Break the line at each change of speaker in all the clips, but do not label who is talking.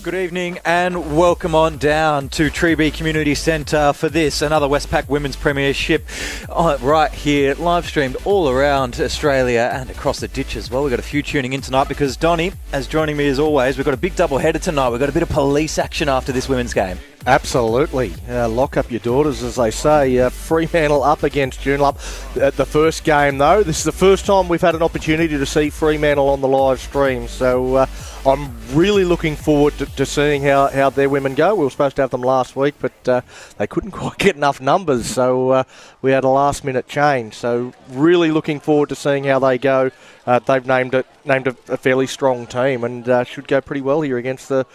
Good evening and welcome on down to Treeby Community Centre for this, another Westpac Women's Premiership right here, live streamed all around Australia and across the ditch as well. We've got a few tuning in tonight because Donny, as joining me as always, we've got a big double header tonight. We've got a bit of police action after this women's game.
Absolutely. Lock up your daughters, as they say. Fremantle up against Joondalup. The first game, though, this is the first time we've had an opportunity to see Fremantle on the live stream. So I'm really looking forward to seeing how their women go. We were supposed to have them last week, but they couldn't quite get enough numbers. So we had a last-minute change. So really looking forward to seeing how they go. They've named a fairly strong team and should go pretty well here against the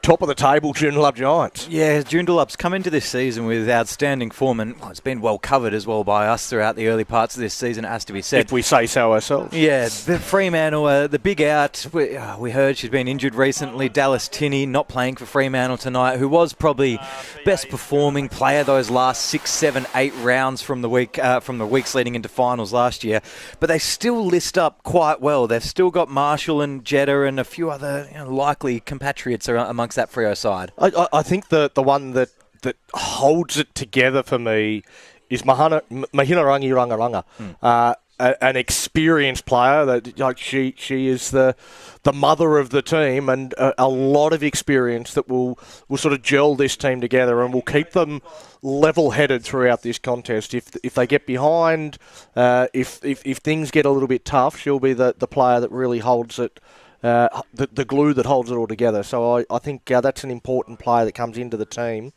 top of the table Joondalup Giants.
Yeah, Joondalup's come into this season with outstanding form, and it's been well covered as well by us throughout the early parts of this season, it has to be said.
If we say so ourselves.
Yeah, the Fremantle, the big out, we heard she's been injured recently. Dallas Tinney not playing for Fremantle tonight, who was probably best performing player those last 6, 7, 8 rounds from the weeks leading into finals last year. But they still list up quite well. They've still got Marshall and Jeddah and a few other likely compatriots amongst that Freo side.
I think the one that holds it together for me is Mahina Rangirangaranga. An experienced player that she is the mother of the team, and a lot of experience that will sort of gel this team together and will keep them level-headed throughout this contest. If they get behind, if things get a little bit tough, she'll be the player that really holds it. The glue that holds it all together. So I think that's an important player that comes into the team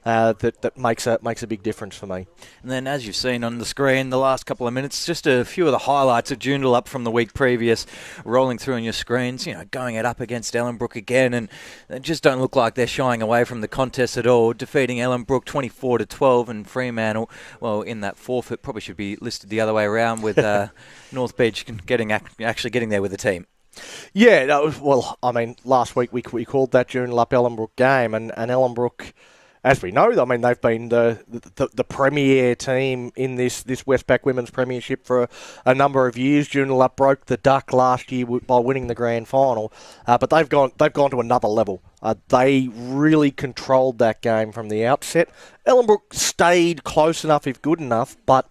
that makes a big difference for me.
And then, as you've seen on the screen, the last couple of minutes, just a few of the highlights of Joondalup from the week previous, rolling through on your screens. Going it up against Ellenbrook again, and they just don't look like they're shying away from the contest at all. Defeating Ellenbrook 24-12, and Fremantle, well, in that forfeit, probably should be listed the other way around with North Beach actually getting there with the team.
Yeah, last week we called that Joondalup-Ellenbrook game, and Ellenbrook, as we know, they've been the premier team in this Westpac Women's Premiership for a number of years. Joondalup broke the duck last year by winning the grand final, but they've gone to another level. They really controlled that game from the outset. Ellenbrook stayed close enough, if good enough, but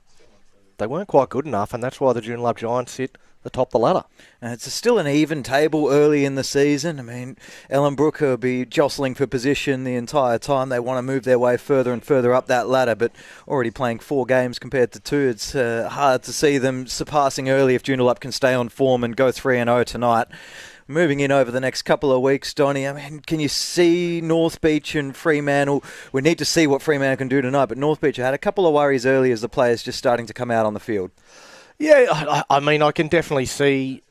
they weren't quite good enough, and that's why the Joondalup Giants sit atop the ladder.
It's still an even table early in the season. Ellenbrook will be jostling for position the entire time. They want to move their way further and further up that ladder, but already playing 4 games compared to 2. It's hard to see them surpassing early if Joondalup can stay on form and go 3-0 tonight. Moving in over the next couple of weeks, Donny, can you see North Beach and Fremantle? We need to see what Fremantle can do tonight, but North Beach had a couple of worries early as the players just starting to come out on the field.
Yeah, I can definitely see.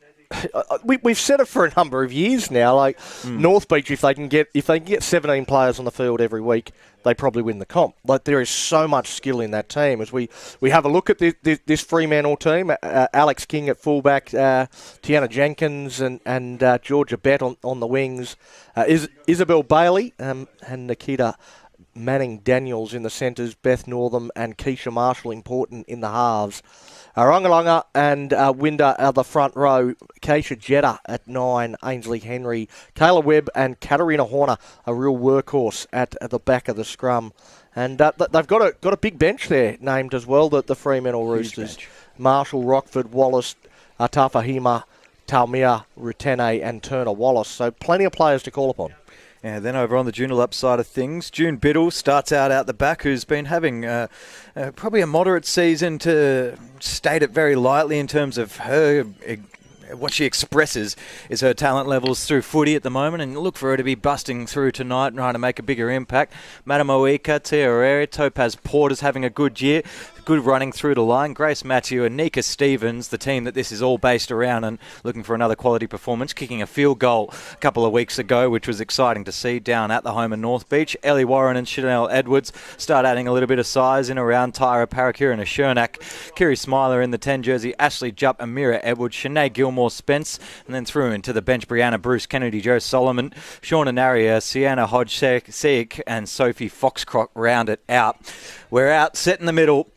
We've said it for a number of years now. North Beach, if they can get 17 players on the field every week, they probably win the comp. There is so much skill in that team. As we have a look at this Fremantle team, Alex King at fullback, Tiana Jenkins and Georgia Bett on the wings, Isabel Bailey and Nikita Manning Daniels in the centres, Beth Northam and Keisha Marshall important in the halves. Rangalanga and Winder are the front row. Keisha Jeddah at 9, Ainsley Henry, Kayla Webb and Katarina Horner, a real workhorse at the back of the scrum. And they've got a big bench there named as well, the Fremantle Roosters. Marshall, Rockford, Wallace, Tafahima, Talmia, Rutene and Turner Wallace. So plenty of players to call upon.
Yeah, then over on the Joondalup side of things, June Biddle starts out the back, who's been having probably a moderate season, to state it very lightly in terms of her. What she expresses is her talent levels through footy at the moment, and look for her to be busting through tonight and trying to make a bigger impact. Madam Oika, Tia Herrera, Topaz Porter's having a good year. Good running through the line. Grace Matthew and Nika Stevens, the team that this is all based around, and looking for another quality performance, kicking a field goal a couple of weeks ago, which was exciting to see down at the home in North Beach. Ellie Warren and Chanel Edwards start adding a little bit of size in around Tyra Parakira and Ashernak. Kiri Smiler in the 10 jersey. Ashley Jupp, Amira Edwards, Shanae Gilmore Spence, and then through into the bench Brianna Bruce, Kennedy Joe Solomon, Shauna Naria, Sienna Hodge-Seek and Sophie Foxcroft round it out. We're out, set in the middle.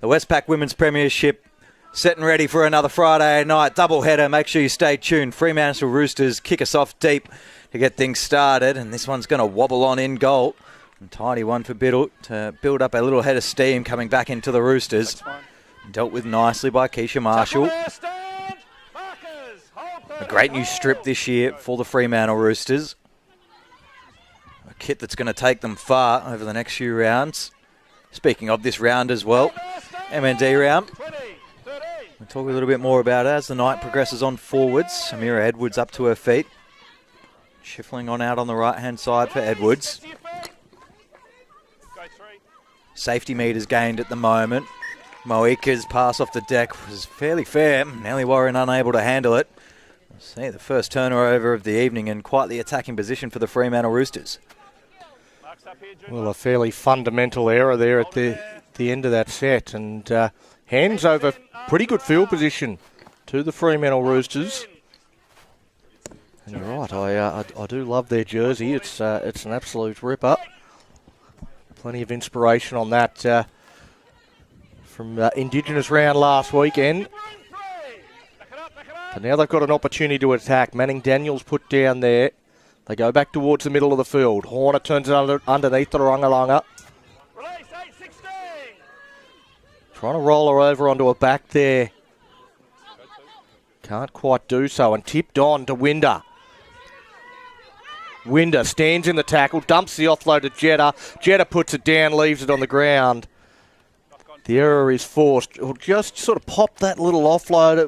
The Westpac Women's Premiership set and ready for another Friday night doubleheader. Make sure you stay tuned. Fremantle Roosters kick us off deep to get things started, and this one's going to wobble on in goal. A tiny one for Biddle to build up a little head of steam coming back into the Roosters. Dealt with nicely by Keisha Marshall. A great new strip this year for the Fremantle Roosters. A kit that's going to take them far over the next few rounds. Speaking of this round as well, MND round. We'll talk a little bit more about it as the night progresses on forwards. Amira Edwards up to her feet. Shuffling on out on the right-hand side for Edwards. Safety meters gained at the moment. Moika's pass off the deck was fairly fair. Nellie Warren unable to handle it. See the first turnover of the evening and quite the attacking position for the Fremantle Roosters.
Well, a fairly fundamental error there at the end of that set, and hands over pretty good field position to the Fremantle Roosters. And you're right, I do love their jersey. It's an absolute ripper. Plenty of inspiration on that from Indigenous round last weekend. But now they've got an opportunity to attack. Manning Daniels put down there. They go back towards the middle of the field. Horner turns it underneath the Rungalunga. Trying to roll her over onto her back there. Can't quite do so, and tipped on to Winder. Winder stands in the tackle, dumps the offload to Jetta. Jetta puts it down, leaves it on the ground. The error is forced. It'll just sort of pop that little offload.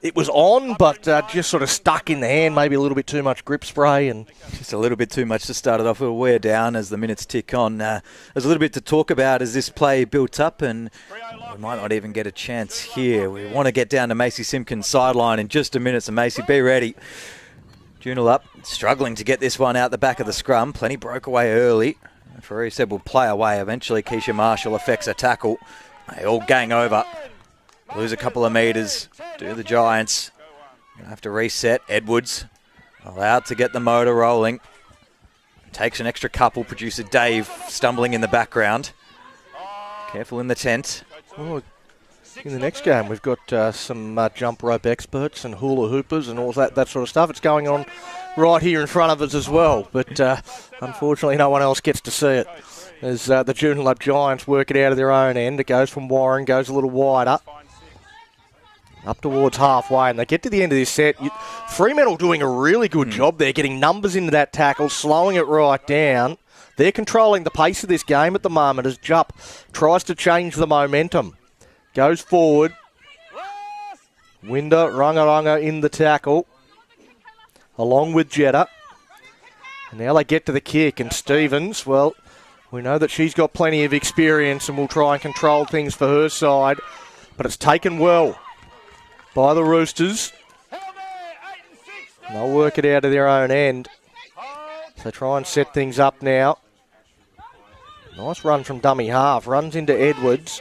It was on, but just sort of stuck in the hand. Maybe a little bit too much grip spray. And
just a little bit too much to start it off. We'll wear down as the minutes tick on. There's a little bit to talk about as this play built up, and we might not even get a chance here. We want to get down to Macy Simpkins' sideline in just a minute, so Macy, be ready. Joondalup struggling to get this one out the back of the scrum. Plenty broke away early. Referee said we'll play away. Eventually, Keisha Marshall affects a tackle. They all gang over. Lose a couple of metres. Do the Giants. Gonna have to reset. Edwards allowed to get the motor rolling. Takes an extra couple. Producer Dave stumbling in the background. Careful in the tent.
Oh, in the next game, we've got some jump rope experts and hula hoopers and all that sort of stuff. It's going on right here in front of us as well. But unfortunately, no one else gets to see it. As the Joondalup Giants work it out of their own end. It goes from Warren, goes a little wider. Up towards halfway, and they get to the end of this set. Fremantle doing a really good job there, getting numbers into that tackle, slowing it right down. They're controlling the pace of this game at the moment as Jupp tries to change the momentum. Goes forward. Winder, Rungarunga in the tackle, along with Jetta. And now they get to the kick, and Stevens, well, we know that she's got plenty of experience and will try and control things for her side, but it's taken well by the Roosters. They'll work it out of their own end. So try and set things up now. Nice run from dummy half. Runs into Edwards,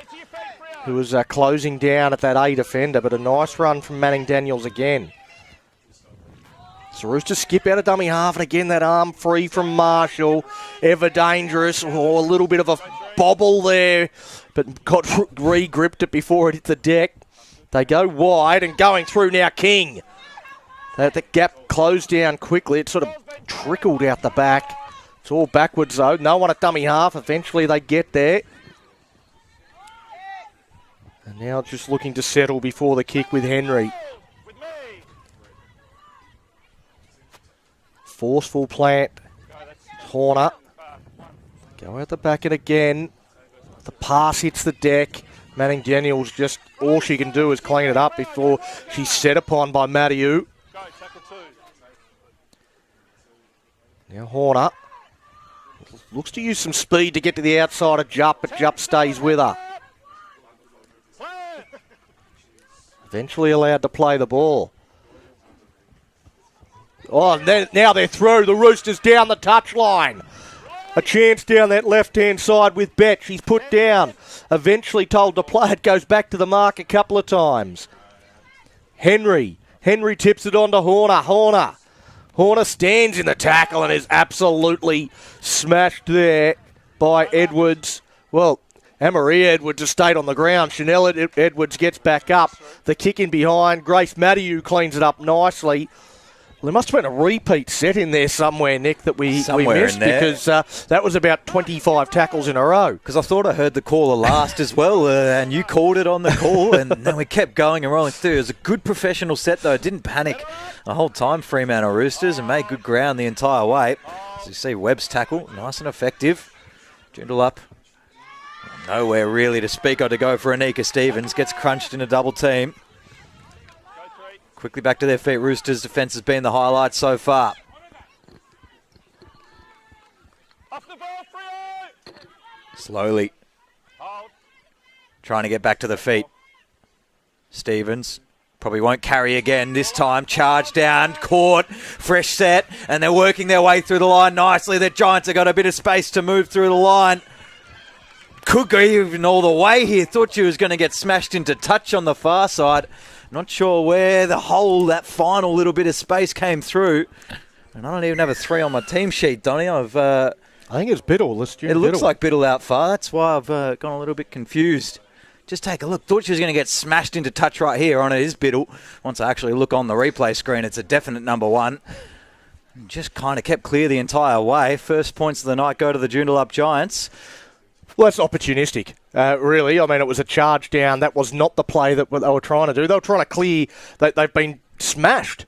who was closing down at that A defender, but a nice run from Manning Daniels again. So Roosters skip out of dummy half, and again that arm free from Marshall. Ever dangerous. Oh, a little bit of a bobble there, but got re-gripped it before it hit the deck. They go wide, and going through now, King. The gap closed down quickly. It sort of trickled out the back. It's all backwards, though. No one at dummy half. Eventually, they get there. And now just looking to settle before the kick with Henry. Forceful plant. Horner. Go out the back and again. The pass hits the deck. Manning Daniels, just all she can do is clean it up before she's set upon by Mattiu. Now Horner looks to use some speed to get to the outside of Jupp, but Jupp stays with her. Eventually allowed to play the ball. Oh, and now they're through. The Roosters down the touchline. A chance down that left-hand side with Bet. She's put down. Eventually told to play it. Goes back to the mark a couple of times. Henry tips it on to Horner. Horner stands in the tackle and is absolutely smashed there by Edwards. Well, Anne-Marie Edwards has stayed on the ground. Chanel Edwards gets back up. The kick in behind. Grace Mattiu cleans it up nicely. Well, there must have been a repeat set in there somewhere, Nick, that we missed because that was about 25 tackles in a row.
Because I thought I heard the caller last as well, and you called it on the call, and then we kept going and rolling through. It was a good professional set, though. It didn't panic the whole time, Fremantle Roosters, and made good ground the entire way. As you see, Webb's tackle, nice and effective. Joondalup, nowhere really to speak of to go for Anika Stevens. Gets crunched in a double team. Quickly back to their feet. Roosters' defence has been the highlight so far. Slowly. Trying to get back to the feet. Stevens probably won't carry again this time. Charge down, caught, fresh set, and they're working their way through the line nicely. The Giants have got a bit of space to move through the line. Could go even all the way here. Thought she was going to get smashed into touch on the far side. Not sure where that final little bit of space came through. And I don't even have a 3 on my team sheet, Donny. I
think it's Biddle.
It looks like Biddle out far. That's why I've gone a little bit confused. Just take a look. Thought she was going to get smashed into touch right here. On it is Biddle. Once I actually look on the replay screen, it's a definite number 1. Just kind of kept clear the entire way. First points of the night go to the Joondalup Giants.
Well, that's opportunistic, really. I mean, it was a charge down. That was not the play that they were trying to do. They were trying to clear. They've been smashed.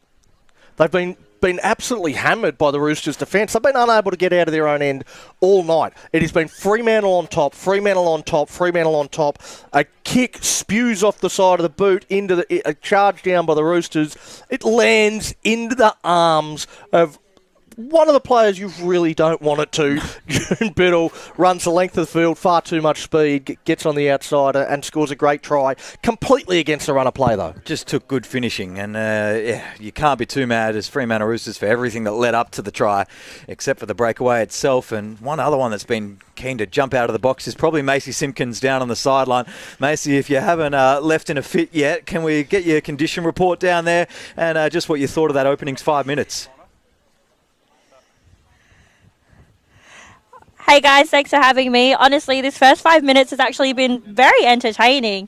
They've been absolutely hammered by the Roosters' defence. They've been unable to get out of their own end all night. It has been Fremantle on top, Fremantle on top, Fremantle on top. A kick spews off the side of the boot into a charge down by the Roosters. It lands into the arms of one of the players you really don't want it to. June Biddle runs the length of the field, far too much speed, gets on the outside and scores a great try. Completely against the run of play, though.
Just took good finishing. And, you can't be too mad as Fremantle Roosters for everything that led up to the try, except for the breakaway itself. And one other one that's been keen to jump out of the box is probably Macy Simpkins down on the sideline. Macy, if you haven't left in a fit yet, can we get your condition report down there and just what you thought of that opening 5 minutes?
Hey guys, thanks for having me. Honestly, this first 5 minutes has actually been very entertaining.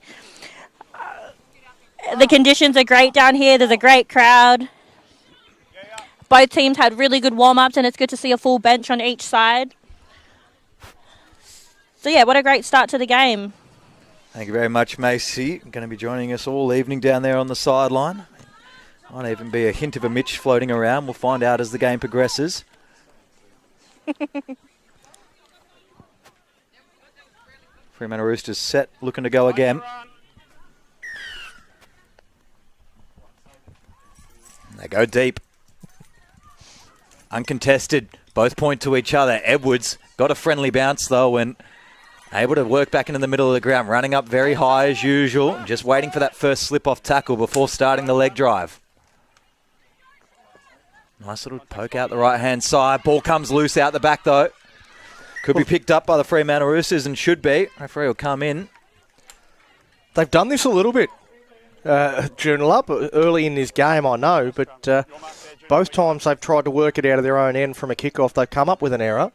The conditions are great down here. There's a great crowd. Both teams had really good warm-ups, and it's good to see a full bench on each side. So yeah, what a great start to the game.
Thank you very much, Macy. Going to be joining us all evening down there on the sideline. Might even be a hint of a Mitch floating around. We'll find out as the game progresses. Fremantle Roosters set, looking to go again. They go deep. Uncontested. Both point to each other. Edwards got a friendly bounce, though, and able to work back into the middle of the ground. Running up very high as usual. Just waiting for that first slip-off tackle before starting the leg drive. Nice little poke out the right-hand side. Ball comes loose out the back, though. Could be picked up by the Fremantle Roosters and should be. Referee will come in.
They've done this a little bit, Joondalup, early in this game, I know, but both times they've tried to work it out of their own end from a kickoff, they've come up with an error.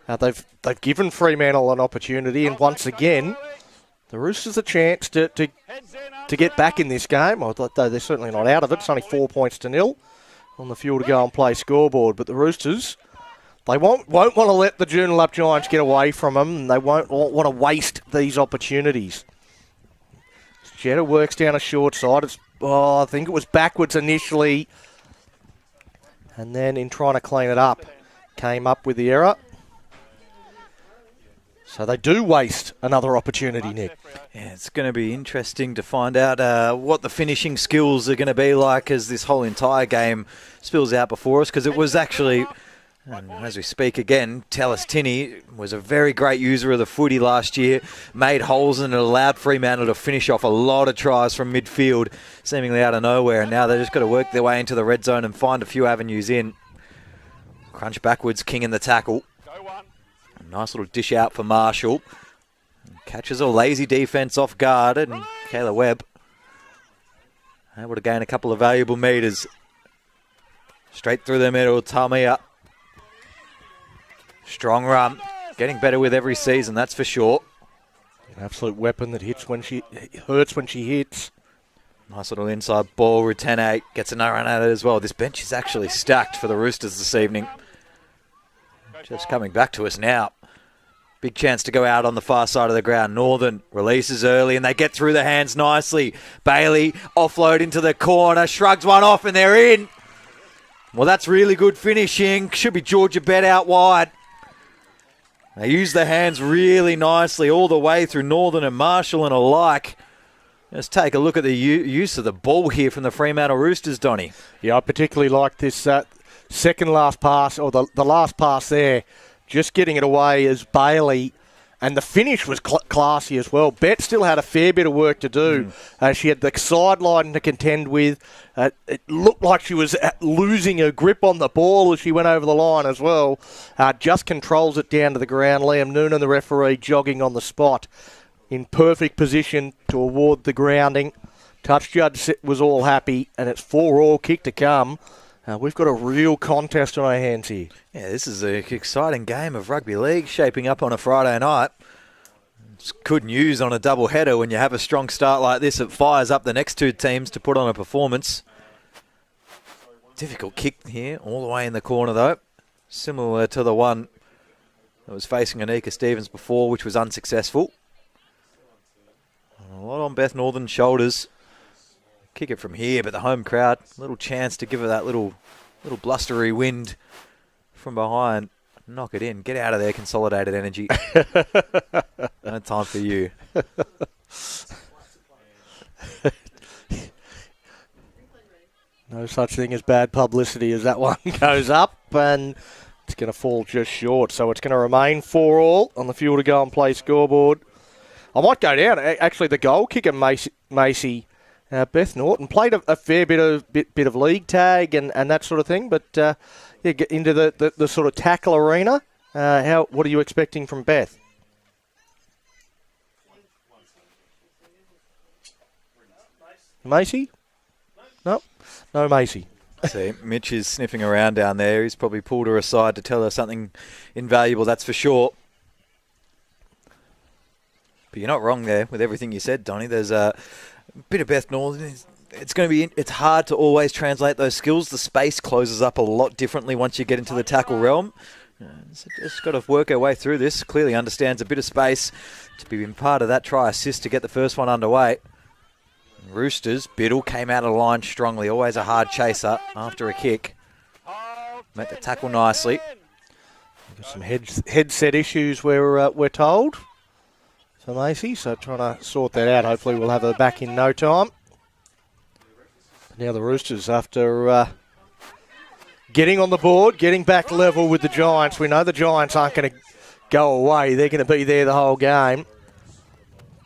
They've given Fremantle an opportunity, and once again, the Roosters a chance to get back in this game, although they're certainly not out of it. It's only 4 points to 0 on the fuel to go and play scoreboard, but the Roosters... They won't want to let the Joondalup Giants get away from them, and they won't want to waste these opportunities. Jetta works down a short side. I think it was backwards initially, and then in trying to clean it up, came up with the error. So they do waste another opportunity, Nick.
Yeah, it's going to be interesting to find out what the finishing skills are going to be like as this whole entire game spills out before us, because it was actually... And as we speak again, Tallis Tinney was a very great user of the footy last year, made holes and it allowed Fremantle to finish off a lot of tries from midfield, seemingly out of nowhere. And now they've just got to work their way into the red zone and find a few avenues in. Crunch backwards, King in the tackle. A nice little dish out for Marshall. Catches a lazy defence off guard, and Kayla Webb able to gain a couple of valuable metres. Straight through the middle, Tamia. Strong run. Getting better with every season, that's for sure.
An absolute weapon that hurts when she hits.
Nice little inside ball. Rutene gets a no run at it as well. This bench is actually stacked for the Roosters this evening. Just coming back to us now. Big chance to go out on the far side of the ground. Northern releases early and they get through the hands nicely. Bailey offload into the corner, shrugs one off and they're in. Well, that's really good finishing. Should be Georgia Bet out wide. They use the hands really nicely all the way through Northern and Marshall and alike. Let's take a look at the use of the ball here from the Fremantle Roosters, Donny.
Yeah, I particularly like this second last pass, or the last pass there, just getting it away as Bailey, and the finish was classy as well. Bet still had a fair bit of work to do. She had the sideline to contend with. It looked like she was losing her grip on the ball as she went over the line as well. Just controls it down to the ground. Liam Noonan, the referee, jogging on the spot, in perfect position to award the grounding. Touch judge was all happy, and it's 4-4 kick to come. We've got a real contest on our hands here.
Yeah, this is an exciting game of rugby league shaping up on a Friday night. It's good news on a double header when you have a strong start like this. It fires up the next two teams to put on a performance. Difficult kick here, all the way in the corner though. Similar to the one that was facing Anika Stevens before, which was unsuccessful. A lot on Beth Northern's shoulders. Kick it from here, but the home crowd, little chance to give it that little blustery wind from behind. Knock it in. Get out of there, Consolidated Energy. No time for you.
No such thing as bad publicity as that one goes up, and it's going to fall just short. So it's going to remain 4-4 on the Fuel to Go and Play scoreboard. I might go down. Actually, the goal kicker, Macy Beth Norton, played a fair bit of league tag and that sort of thing, but get into the sort of tackle arena. What are you expecting from Beth? Macy? No Macy.
See, Mitch is sniffing around down there. He's probably pulled her aside to tell her something invaluable, that's for sure. But you're not wrong there with everything you said, Donny. There's a bit of Beth Northern. It's hard to always translate those skills. The space closes up a lot differently once you get into the tackle realm. So just got to work our way through this. Clearly understands a bit of space to be part of that try assist to get the first one underway. Roosters, Biddle came out of the line strongly. Always a hard chaser after a kick. Met the tackle nicely.
Got some headset issues we're told for Macy, so trying to sort that out. Hopefully we'll have her back in no time. Now the Roosters, after getting on the board, getting back level with the Giants. We know the Giants aren't going to go away. They're going to be there the whole game.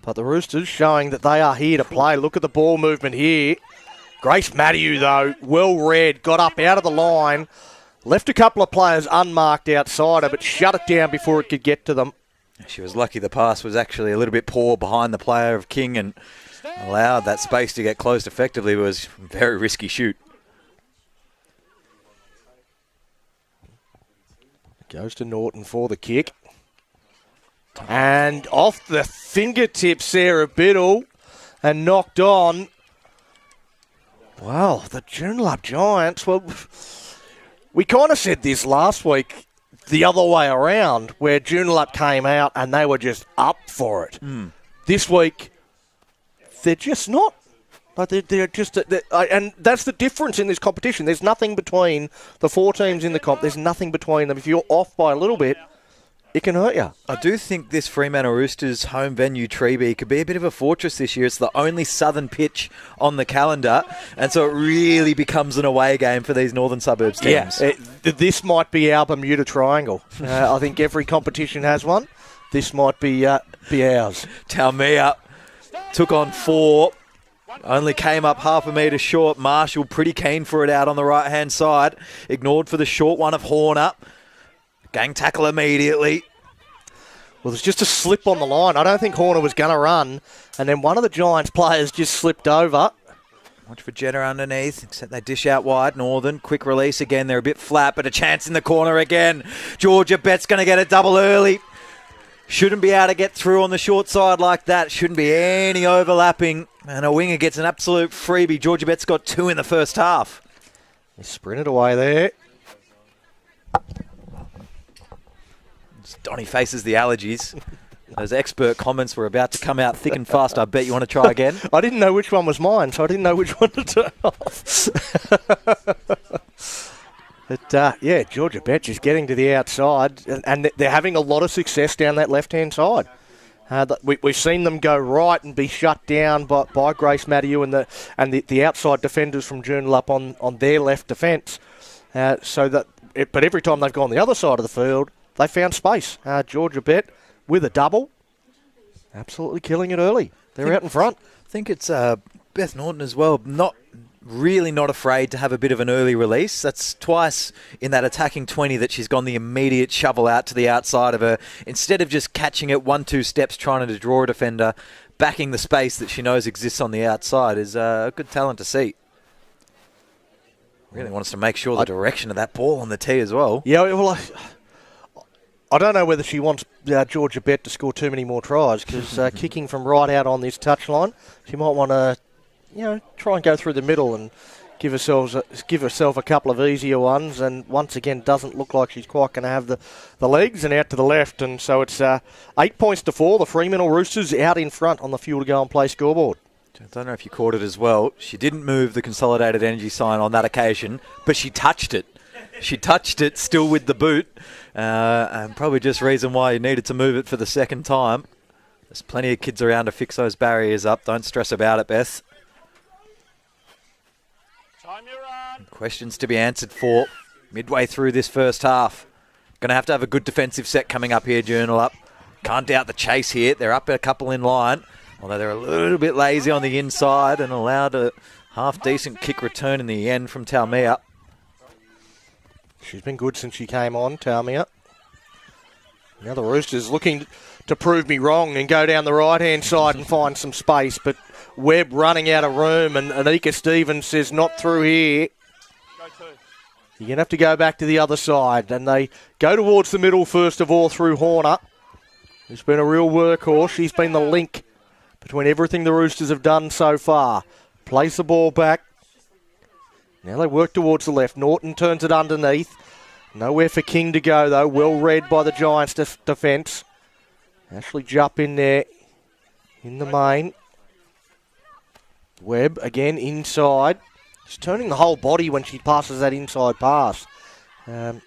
But the Roosters showing that they are here to play. Look at the ball movement here. Grace Matthew, though, well read, got up out of the line, left a couple of players unmarked outside her, but shut it down before it could get to them.
She was lucky the pass was actually a little bit poor behind the player of King and allowed that space to get closed effectively. It was a very risky shoot.
Goes to Norton for the kick. And off the fingertips there of Biddle and knocked on. Wow, the Joondalup Giants. Well, we kind of said this last week the other way around, where Joondalup came out and they were just up for it. This week, they're just not. Like they're just, and that's the difference in this competition. There's nothing between the four teams in the comp. There's nothing between them. If you're off by a little bit, it can hurt you.
I do think this Fremantle Roosters home venue, Treeby, could be a bit of a fortress this year. It's the only southern pitch on the calendar, and so it really becomes an away game for these northern suburbs teams.
Yeah, this might be our Bermuda Triangle. I think every competition has one. This might be ours.
Taumea took on 4. Only came up half a metre short. Marshall pretty keen for it out on the right-hand side. Ignored for the short one of Horner. Gang tackle immediately.
Well, there's just a slip on the line. I don't think Horner was going to run. And then one of the Giants players just slipped over.
Watch for Jenner underneath, except they dish out wide. Northern, quick release again. They're a bit flat, but a chance in the corner again. Georgia Bet's going to get a double early. Shouldn't be able to get through on the short side like that. Shouldn't be any overlapping. And a winger gets an absolute freebie. Georgia Bett's got 2 in the first half.
He sprinted away there.
Donny faces the allergies. Those expert comments were about to come out thick and fast. I bet you want to try again.
I didn't know which one was mine, so I didn't know which one to turn off. But, yeah, Georgia Bett just getting to the outside, and they're having a lot of success down that left-hand side. We've seen them go right and be shut down by Grace Matthew and the outside defenders from Joondalup on their left defence. But every time they've gone the other side of the field, they found space. Georgia Bett with a double, absolutely killing it early. They're out in front.
I think it's Beth Norton as well. Not afraid to have a bit of an early release. That's twice in that attacking 20 that she's gone the immediate shovel out to the outside of her. Instead of just catching it 1-2 steps, trying to draw a defender, backing the space that she knows exists on the outside is a good talent to see. Really wants to make sure the direction of that ball on the tee as well.
Yeah, well, I don't know whether she wants Georgia Bett to score too many more tries because kicking from right out on this touchline, she might want to, try and go through the middle and give herself a couple of easier ones. And once again, doesn't look like she's quite going to have the legs and out to the left. And so it's 8 points to 4. The Fremantle Roosters out in front on the Fuel to Go and Play scoreboard.
I don't know if you caught it as well. She didn't move the consolidated energy sign on that occasion, but she touched it. She touched it still with the boot, and probably just reason why you needed to move it for the second time. There's plenty of kids around to fix those barriers up. Don't stress about it, Beth.
Time you're on.
Questions to be answered for midway through this first half. Going to have a good defensive set coming up here, Joondalup. Can't doubt the chase here. They're up a couple in line, although they're a little bit lazy on the inside and allowed a half-decent kick return in the end from Taumea.
She's been good since she came on, Taumea. Now the Roosters looking to prove me wrong and go down the right-hand side and find some space, but Webb running out of room, and Anika Stevens says not through here. You're going to have to go back to the other side, and they go towards the middle first of all through Horner, who's been a real workhorse. She's been the link between everything the Roosters have done so far. Plays the ball back. Now they work towards the left. Norton turns it underneath. Nowhere for King to go, though. Well read by the Giants' defence. Ashley Jupp in there in the main. Webb again inside. She's turning the whole body when she passes that inside pass.
Stand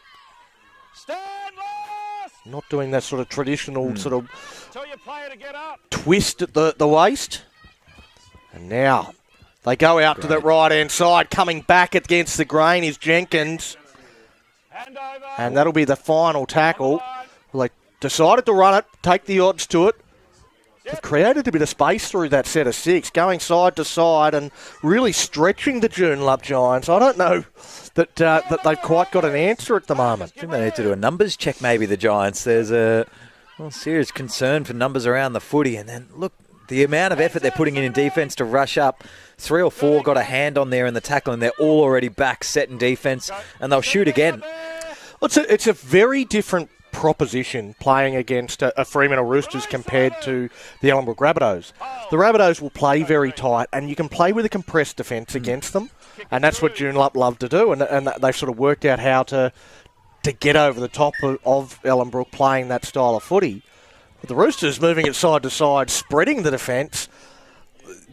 last.
Not doing that sort of traditional sort of
Tell your player to get up.
twist at the waist. And now they go out to the right-hand side. Coming back against the grain is Jenkins.
Hand over.
And that'll be the final tackle. Well, they decided to run it, take the odds to it. They've created a bit of space through that set of 6, going side to side and really stretching the Joondalup Giants. I don't know that they've quite got an answer at the moment.
I think they need to do a numbers check, maybe, the Giants. There's a serious concern for numbers around the footy. And then, look, the amount of effort they're putting in defence to rush up. 3 or 4 got a hand on there in the tackle, and they're all already back, set in defence, and they'll shoot again.
Well, it's a very different proposition playing against a Fremantle Roosters compared to the Ellenbrook Rabbitohs. The Rabbitohs will play very tight, and you can play with a compressed defence against them, and that's what Joondalup love to do, and they've sort of worked out how to get over the top of Ellenbrook playing that style of footy. But the Roosters moving it side to side, spreading the defence.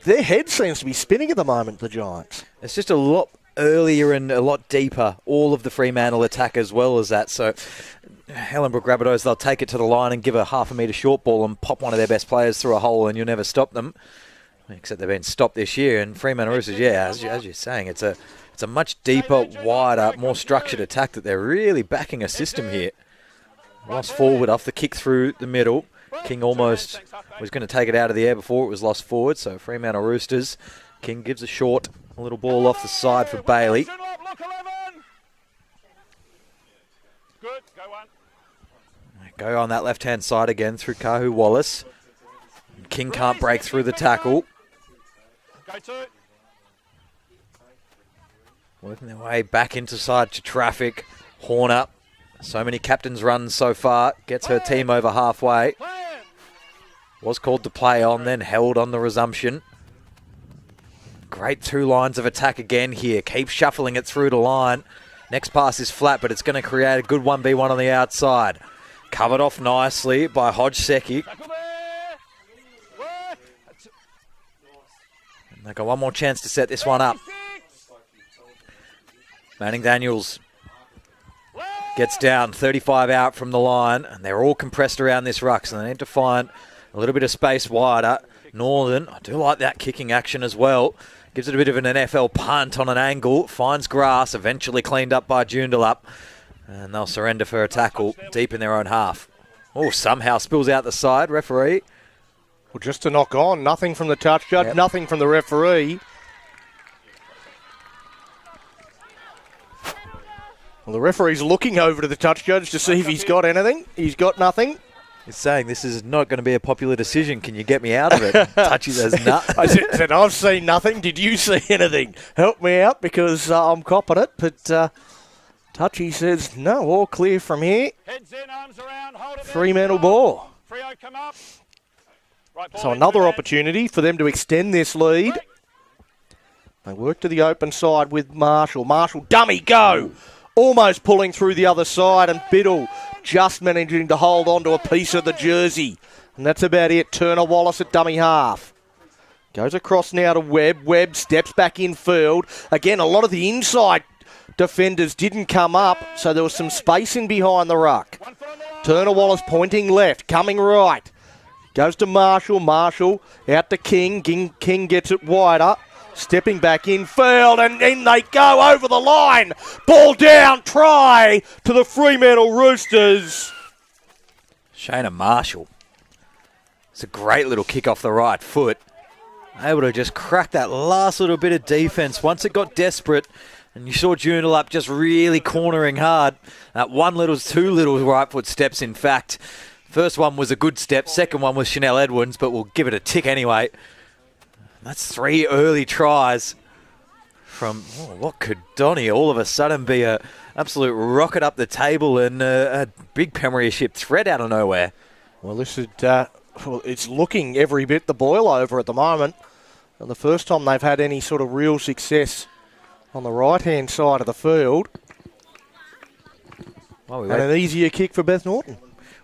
Their head seems to be spinning at the moment, the Giants.
It's just a lot earlier and a lot deeper, all of the Fremantle attack as well as that. So Ellenbrook Rabbitohs, they'll take it to the line and give a half-a-metre short ball and pop one of their best players through a hole, and you'll never stop them. Except they've been stopped this year. And Fremantle Roosters, yeah, as you're saying, it's a much deeper, wider, more structured attack that they're really backing a system here. Lost forward off the kick through the middle. King almost was going to take it out of the air before it was lost forward. So Fremantle Roosters, King gives a short, a little ball off the side for Bailey.
Good, go on.
Go on that left-hand side again through Kahu Wallace. King can't break through the tackle.
Go to.
Working their way back into side to traffic. Horner, so many captains' runs so far. Gets her team over halfway. Was called to play on, then held on the resumption. Great two lines of attack again here. Keep shuffling it through the line. Next pass is flat, but it's going to create a good 1v1 on the outside. Covered off nicely by Hodge-Secchi. They've got one more chance to set this one up. Manning Daniels gets down, 35 out from the line, and they're all compressed around this ruck, so they need to find a little bit of space wider. Northern, I do like that kicking action as well. Gives it a bit of an NFL punt on an angle, finds grass, eventually cleaned up by Joondalup, and they'll surrender for a tackle deep in their own half. Oh, somehow spills out the side, referee.
Well, just to knock on, nothing from the touch judge, nothing from the referee. Well, the referee's looking over to the touch judge to see if he's got anything. He's got nothing.
He's saying this is not going to be a popular decision. Can you get me out of it? Touchy says no.
I said, I've seen nothing. Did you see anything? Help me out because I'm copping it. But Touchy says, no, all clear from here.
Heads in, arms around, hold it.
Fremantle ball.
Freo come up. Right, ball
So
in
another
there.
opportunity for them to extend this lead. They work to the open side with Marshall. Marshall, dummy, go! Almost pulling through the other side, and Biddle just managing to hold on to a piece of the jersey. And that's about it. Turner Wallace at dummy half. Goes across now to Webb. Webb steps back in field. Again, a lot of the inside defenders didn't come up, so there was some space in behind the ruck. Turner Wallace pointing left, coming right. Goes to Marshall. Marshall out to King. King gets it wider. Stepping back in field, and in they go over the line. Ball down, try to the Fremantle Roosters.
Shayna Marshall. It's a great little kick off the right foot. Able to just crack that last little bit of defence once it got desperate. And you saw Joondalup just really cornering hard. That two little right foot steps, in fact. First one was a good step. Second one was Chanel Edwards, but we'll give it a tick anyway. That's 3 early tries from, what could Donny all of a sudden be a absolute rocket up the table and a big Premiership threat out of nowhere.
Well, this is, it's looking every bit the boil over at the moment. And the first time they've had any sort of real success on the right-hand side of the field. And an easier kick for Beth Norton.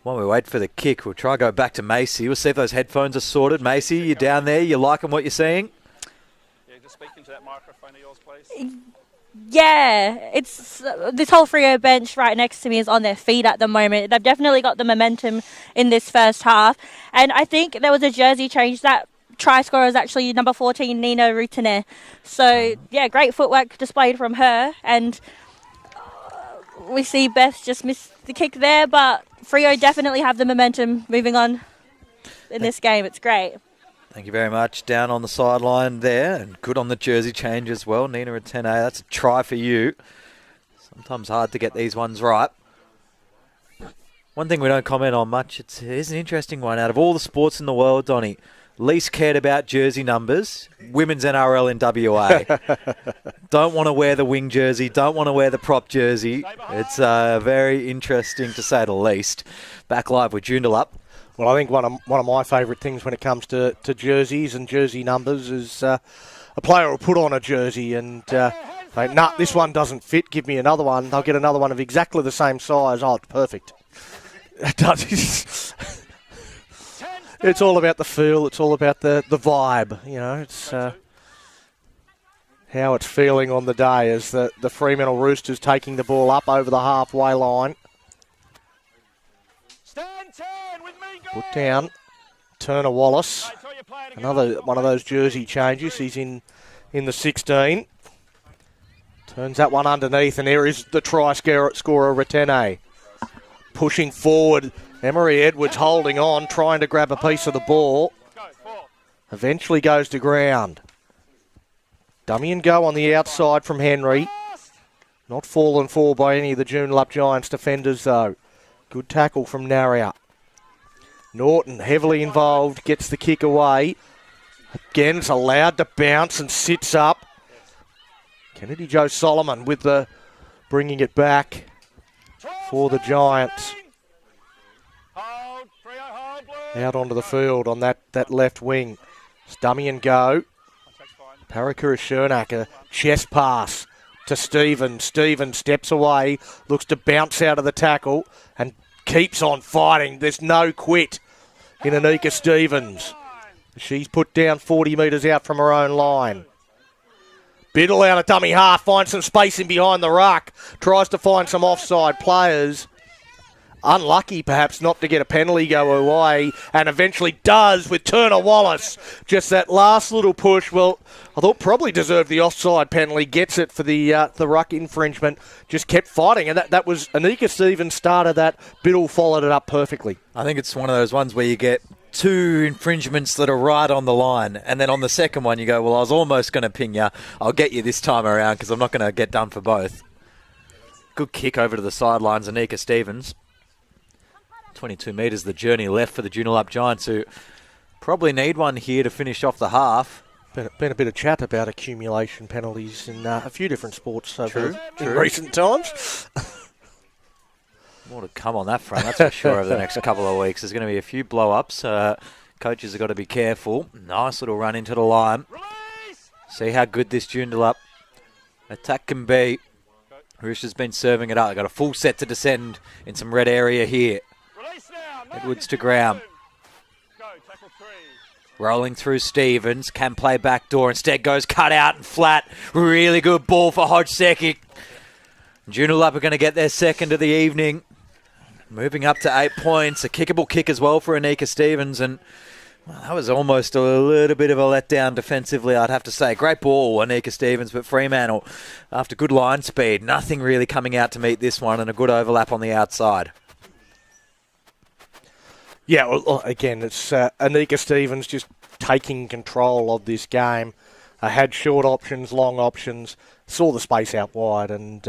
While we wait for the kick, we'll try to go back to Macy. We'll see if those headphones are sorted. Macy, you down there? You liking what you're seeing?
Yeah, just speak into that microphone of yours, please.
Yeah, it's this whole Freo bench right next to me is on their feet at the moment. They've definitely got the momentum in this first half. And I think there was a jersey change. That try scorer is actually number 14, Nina Rutiner. So, yeah, great footwork displayed from her. And we see Beth just miss the kick there, but Freo definitely have the momentum moving on in this game. It's great.
Thank you very much. Down on the sideline there, and good on the jersey change as well. Nina Atene, that's a try for you. Sometimes hard to get these ones right. One thing we don't comment on much, it is an interesting one. Out of all the sports in the world, Donny, least cared about jersey numbers, women's NRL in WA. Don't want to wear the wing jersey, don't want to wear the prop jersey. It's very interesting to say the least. Back live with Joondalup.
Well, I think one of my favourite things when it comes to jerseys and jersey numbers is a player will put on a jersey and think, nah, this one doesn't fit, give me another one. They'll get another one of exactly the same size. Oh, it's perfect. It does. It's all about the feel. It's all about the vibe. You know, it's how it's feeling on the day as the Fremantle Roosters taking the ball up over the halfway line.
Stand 10 with me, go.
Put down. Turner Wallace. Another one of those jersey changes. He's in the 16. Turns that one underneath, and there is the try scorer, Retene. Pushing forward. Emery Edwards holding on, trying to grab a piece of the ball. Eventually goes to ground. Dummy and go on the outside from Henry. Not fallen for by any of the Joondalup Giants defenders, though. Good tackle from Narria. Norton, heavily involved, gets the kick away. Again, it's allowed to bounce and sits up. Kennedy Joe Solomon with the bringing it back for the Giants. Out onto the field on that left wing. It's dummy and go. Parakura Shernak, a chest pass to Stevens. Stevens steps away, looks to bounce out of the tackle and keeps on fighting. There's no quit in Anika Stevens. She's put down 40 metres out from her own line. Biddle out of dummy half, finds some space in behind the ruck, tries to find some offside players. Unlucky, perhaps, not to get a penalty go away, and eventually does with Turner Wallace. Just that last little push, well, I thought probably deserved the offside penalty, gets it for the ruck infringement, just kept fighting, and that was Anika Stevens started that, Biddle followed it up perfectly.
I think it's one of those ones where you get two infringements that are right on the line, and then on the second one you go, well, I was almost going to ping you, I'll get you this time around because I'm not going to get done for both. Good kick over to the sidelines, Anika Stevens. 22 metres the journey left for the Joondalup Giants, who probably need one here to finish off the half.
Been a bit of chat about accumulation penalties in a few different sports in recent times.
More to come on that front, that's for sure, over the next couple of weeks. There's going to be a few blow-ups. Coaches have got to be careful. Nice little run into the line. See how good this Joondalup attack can be. Roosters been serving it up. They've got a full set to descend in some red area here. Edwards to ground. Rolling through Stevens. Can play backdoor. Instead goes cut out and flat. Really good ball for Hodge-Sekic. Joondalup are going to get their second of the evening. Moving up to 8 points. A kickable kick as well for Anika Stevens. And well, that was almost a little bit of a letdown defensively, I'd have to say. Great ball, Anika Stevens, but Fremantle, after good line speed, nothing really coming out to meet this one, and a good overlap on the outside.
Yeah, well, again, it's Anika Stevens just taking control of this game. Had short options, long options, saw the space out wide, and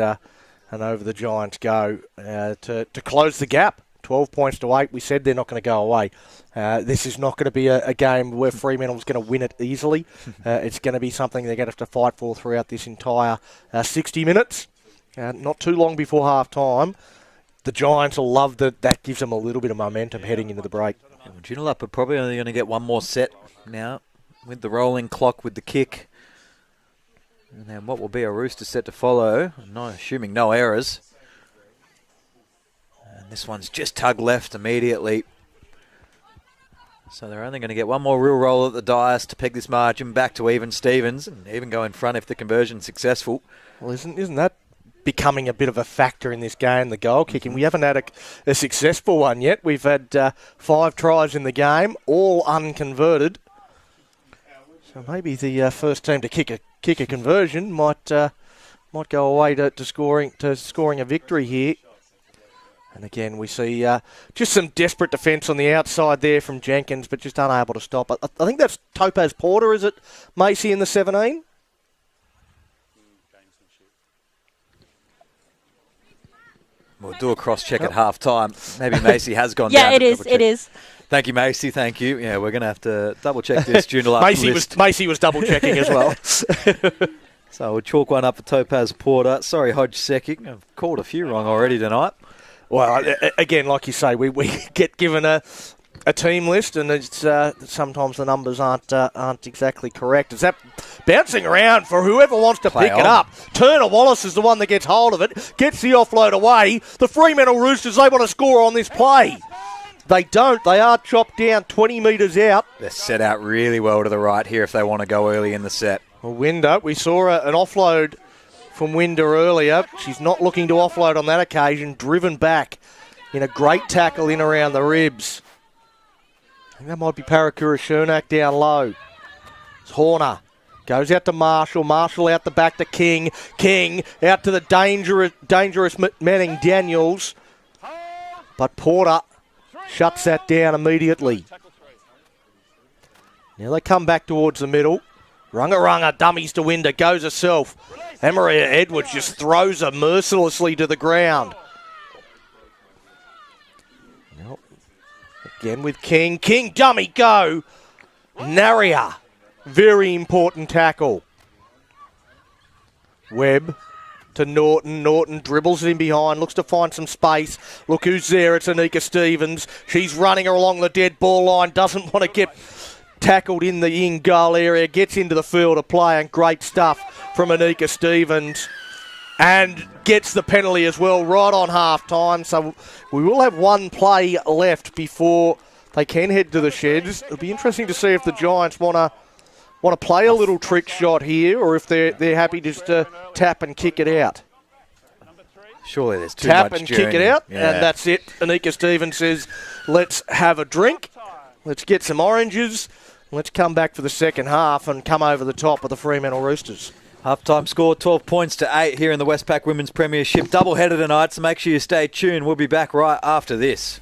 over the Giants go to close the gap. 12 points to 8. We said they're not going to go away. This is not going to be a game where Fremantle's going to win it easily. It's going to be something they're going to have to fight for throughout this entire 60 minutes. Not too long before half-time. The Giants will love that gives them a little bit of momentum heading into the break.
Joondalup are probably only going to get one more set now with the rolling clock, with the kick. And then what will be a Rooster set to follow, assuming no errors. And this one's just tug left immediately. So they're only going to get one more real roll at the dice to peg this margin back to even Stevens, and even go in front if the conversion's successful.
Well, isn't that becoming a bit of a factor in this game, the goal kicking? We haven't had a successful one yet. We've had 5 tries in the game, all unconverted. So maybe the first team to kick a conversion might go away to scoring a victory here. And again, we see just some desperate defence on the outside there from Jenkins, but just unable to stop. I think that's Topaz Porter, is it, Macy, in the 17?
We'll do a cross-check at half-time. Maybe Macy has gone
yeah,
down.
Yeah, it is.
Thank you, Macy. Thank you. Yeah, we're going to have to double-check this Joondalup list.
Macy was double-checking as well.
So we'll chalk one up for Topaz Porter. Sorry, Hodge-Sekic. I've called a few wrong already tonight.
Well, again, like you say, we get given a team list, and it's sometimes the numbers aren't exactly correct. It's that bouncing around for whoever wants to pick it up. Turner Wallace is the one that gets hold of it, gets the offload away. The Fremantle Roosters, they want to score on this play. They don't. They are chopped down 20 metres out.
They're set out really well to the right here if they want to go early in the set.
Well, Winder, we saw an offload from Winder earlier. She's not looking to offload on that occasion. Driven back in a great tackle in around the ribs. I think that might be Parakura Shernak down low. It's Horner. Goes out to Marshall. Marshall out the back to King. King out to the dangerous Manning Daniels. But Porter shuts that down immediately. Now they come back towards the middle. Runga dummies to Winder. Goes herself. Amaria Edwards just throws her mercilessly to the ground. Nope. Again with King. King dummy go. Naria. Very important tackle. Webb to Norton. Norton dribbles it in behind, looks to find some space. Look who's there, it's Anika Stevens. She's running her along the dead ball line, doesn't want to get tackled in the in-goal area, gets into the field of play, and great stuff from Anika Stevens. And gets the penalty as well right on half-time. So we will have one play left before they can head to the sheds. It'll be interesting to see if the Giants want to play a little trick shot here, or if they're happy just to tap and kick it out.
Surely there's too
Tap
much
and kick it out,
Yeah.
and that's it. Anika Stevens says, let's have a drink. Let's get some oranges. Let's come back for the second half and come over the top of the Fremantle Roosters.
Half-time score, 12 points to 8 here in the Westpac Women's Premiership. Double-header tonight, so make sure you stay tuned. We'll be back right after this.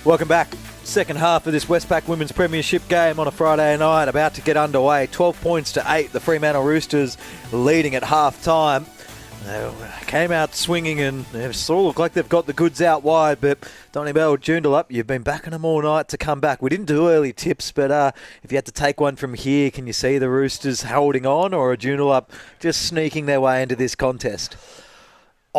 Welcome back. Second half of this Westpac Women's Premiership game on a Friday night, about to get underway. 12 points to 8. The Fremantle Roosters leading at half time. They came out swinging and they sort of look like they've got the goods out wide. But Donny Bell, Joondalup, you've been backing them all night to come back. We didn't do early tips, but if you had to take one from here, can you see the Roosters holding on, or are Joondalup just sneaking their way into this contest?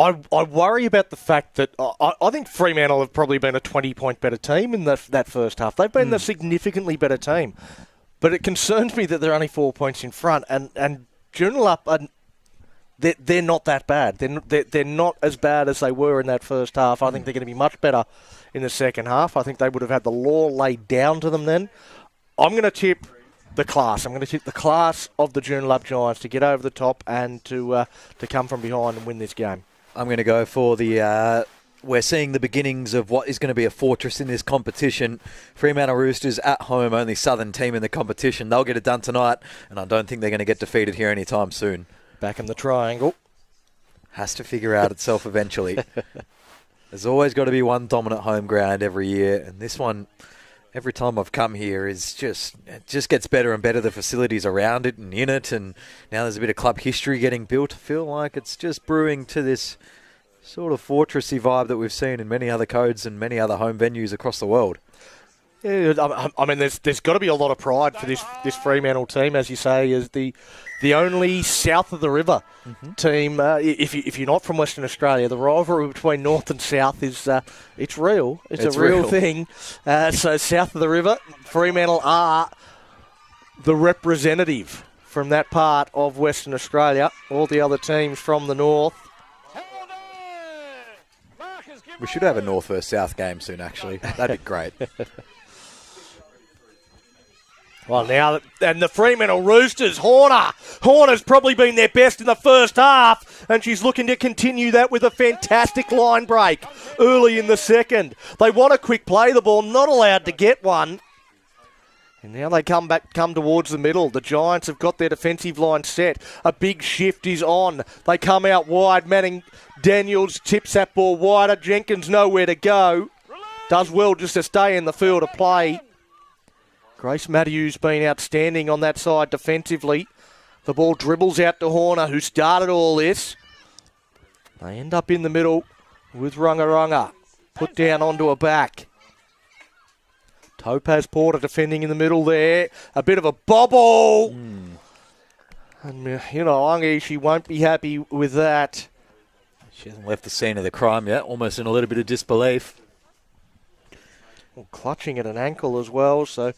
I worry about the fact that I think Fremantle have probably been a 20-point better team in that first half. They've been the significantly better team. But it concerns me that they're only 4 points in front. And Joondalup, they're not that bad. They're not as bad as they were in that first half. I think they're going to be much better in the second half. I think they would have had the law laid down to them then. I'm going to tip the class. I'm going to tip the class of the Joondalup Giants to get over the top and to come from behind and win this game.
I'm going to go for the... we're seeing the beginnings of what is going to be a fortress in this competition. Fremantle Roosters at home, only southern team in the competition. They'll get it done tonight, and I don't think they're going to get defeated here anytime soon.
Back in the triangle.
Has to figure out itself eventually. There's always got to be one dominant home ground every year, and this one... Every time I've come here, it just gets better and better. The facilities around it and in it, and now there's a bit of club history getting built. I feel like it's just brewing to this sort of fortressy vibe that we've seen in many other codes and many other home venues across the world.
Yeah, I mean, there's got to be a lot of pride for this Fremantle team, as you say, as the only south of the river team. If you're not from Western Australia, the rivalry between north and south is it's real. It's a real thing. So south of the river, Fremantle are the representative from that part of Western Australia. All the other teams from the north.
We should have a north versus south game soon, actually. That'd be great.
Well, now, and the Fremantle Roosters, Horner's probably been their best in the first half, and she's looking to continue that with a fantastic line break early in the second. They want a quick play the ball, not allowed to get one. And now they come towards the middle. The Giants have got their defensive line set. A big shift is on. They come out wide. Manning Daniels tips that ball wider. Jenkins nowhere to go. Does well just to stay in the field of play. Grace Matthews been outstanding on that side defensively. The ball dribbles out to Horner, who started all this. They end up in the middle with Runga. Put down onto a back. Topaz Porter defending in the middle there. A bit of a bobble. And, Angie, she won't be happy with that.
She hasn't left the scene of the crime yet, almost in a little bit of disbelief.
Well, clutching at an ankle as well, so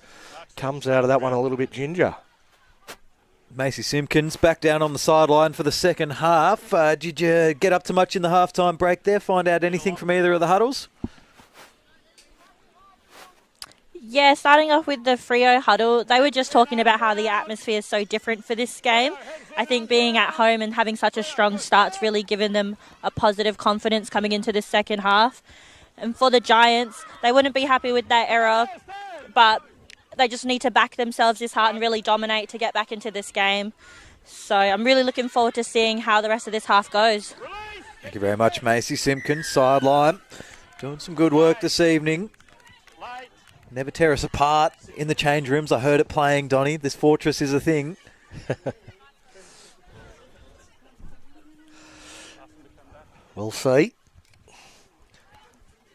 comes out of that one a little bit ginger.
Macy Simpkins back down on the sideline for the second half. Did you get up to much in the halftime break there? Find out anything from either of the huddles?
Yeah, starting off with the Freo huddle, they were just talking about how the atmosphere is so different for this game. I think being at home and having such a strong start's really given them a positive confidence coming into the second half. And for the Giants, they wouldn't be happy with that error, but they just need to back themselves this hard and really dominate to get back into this game. So I'm really looking forward to seeing how the rest of this half goes.
Thank you very much, Macy Simpkins, sideline. Doing some good work this evening. Never tear us apart in the change rooms. I heard it playing, Donny. This fortress is a thing.
We'll see.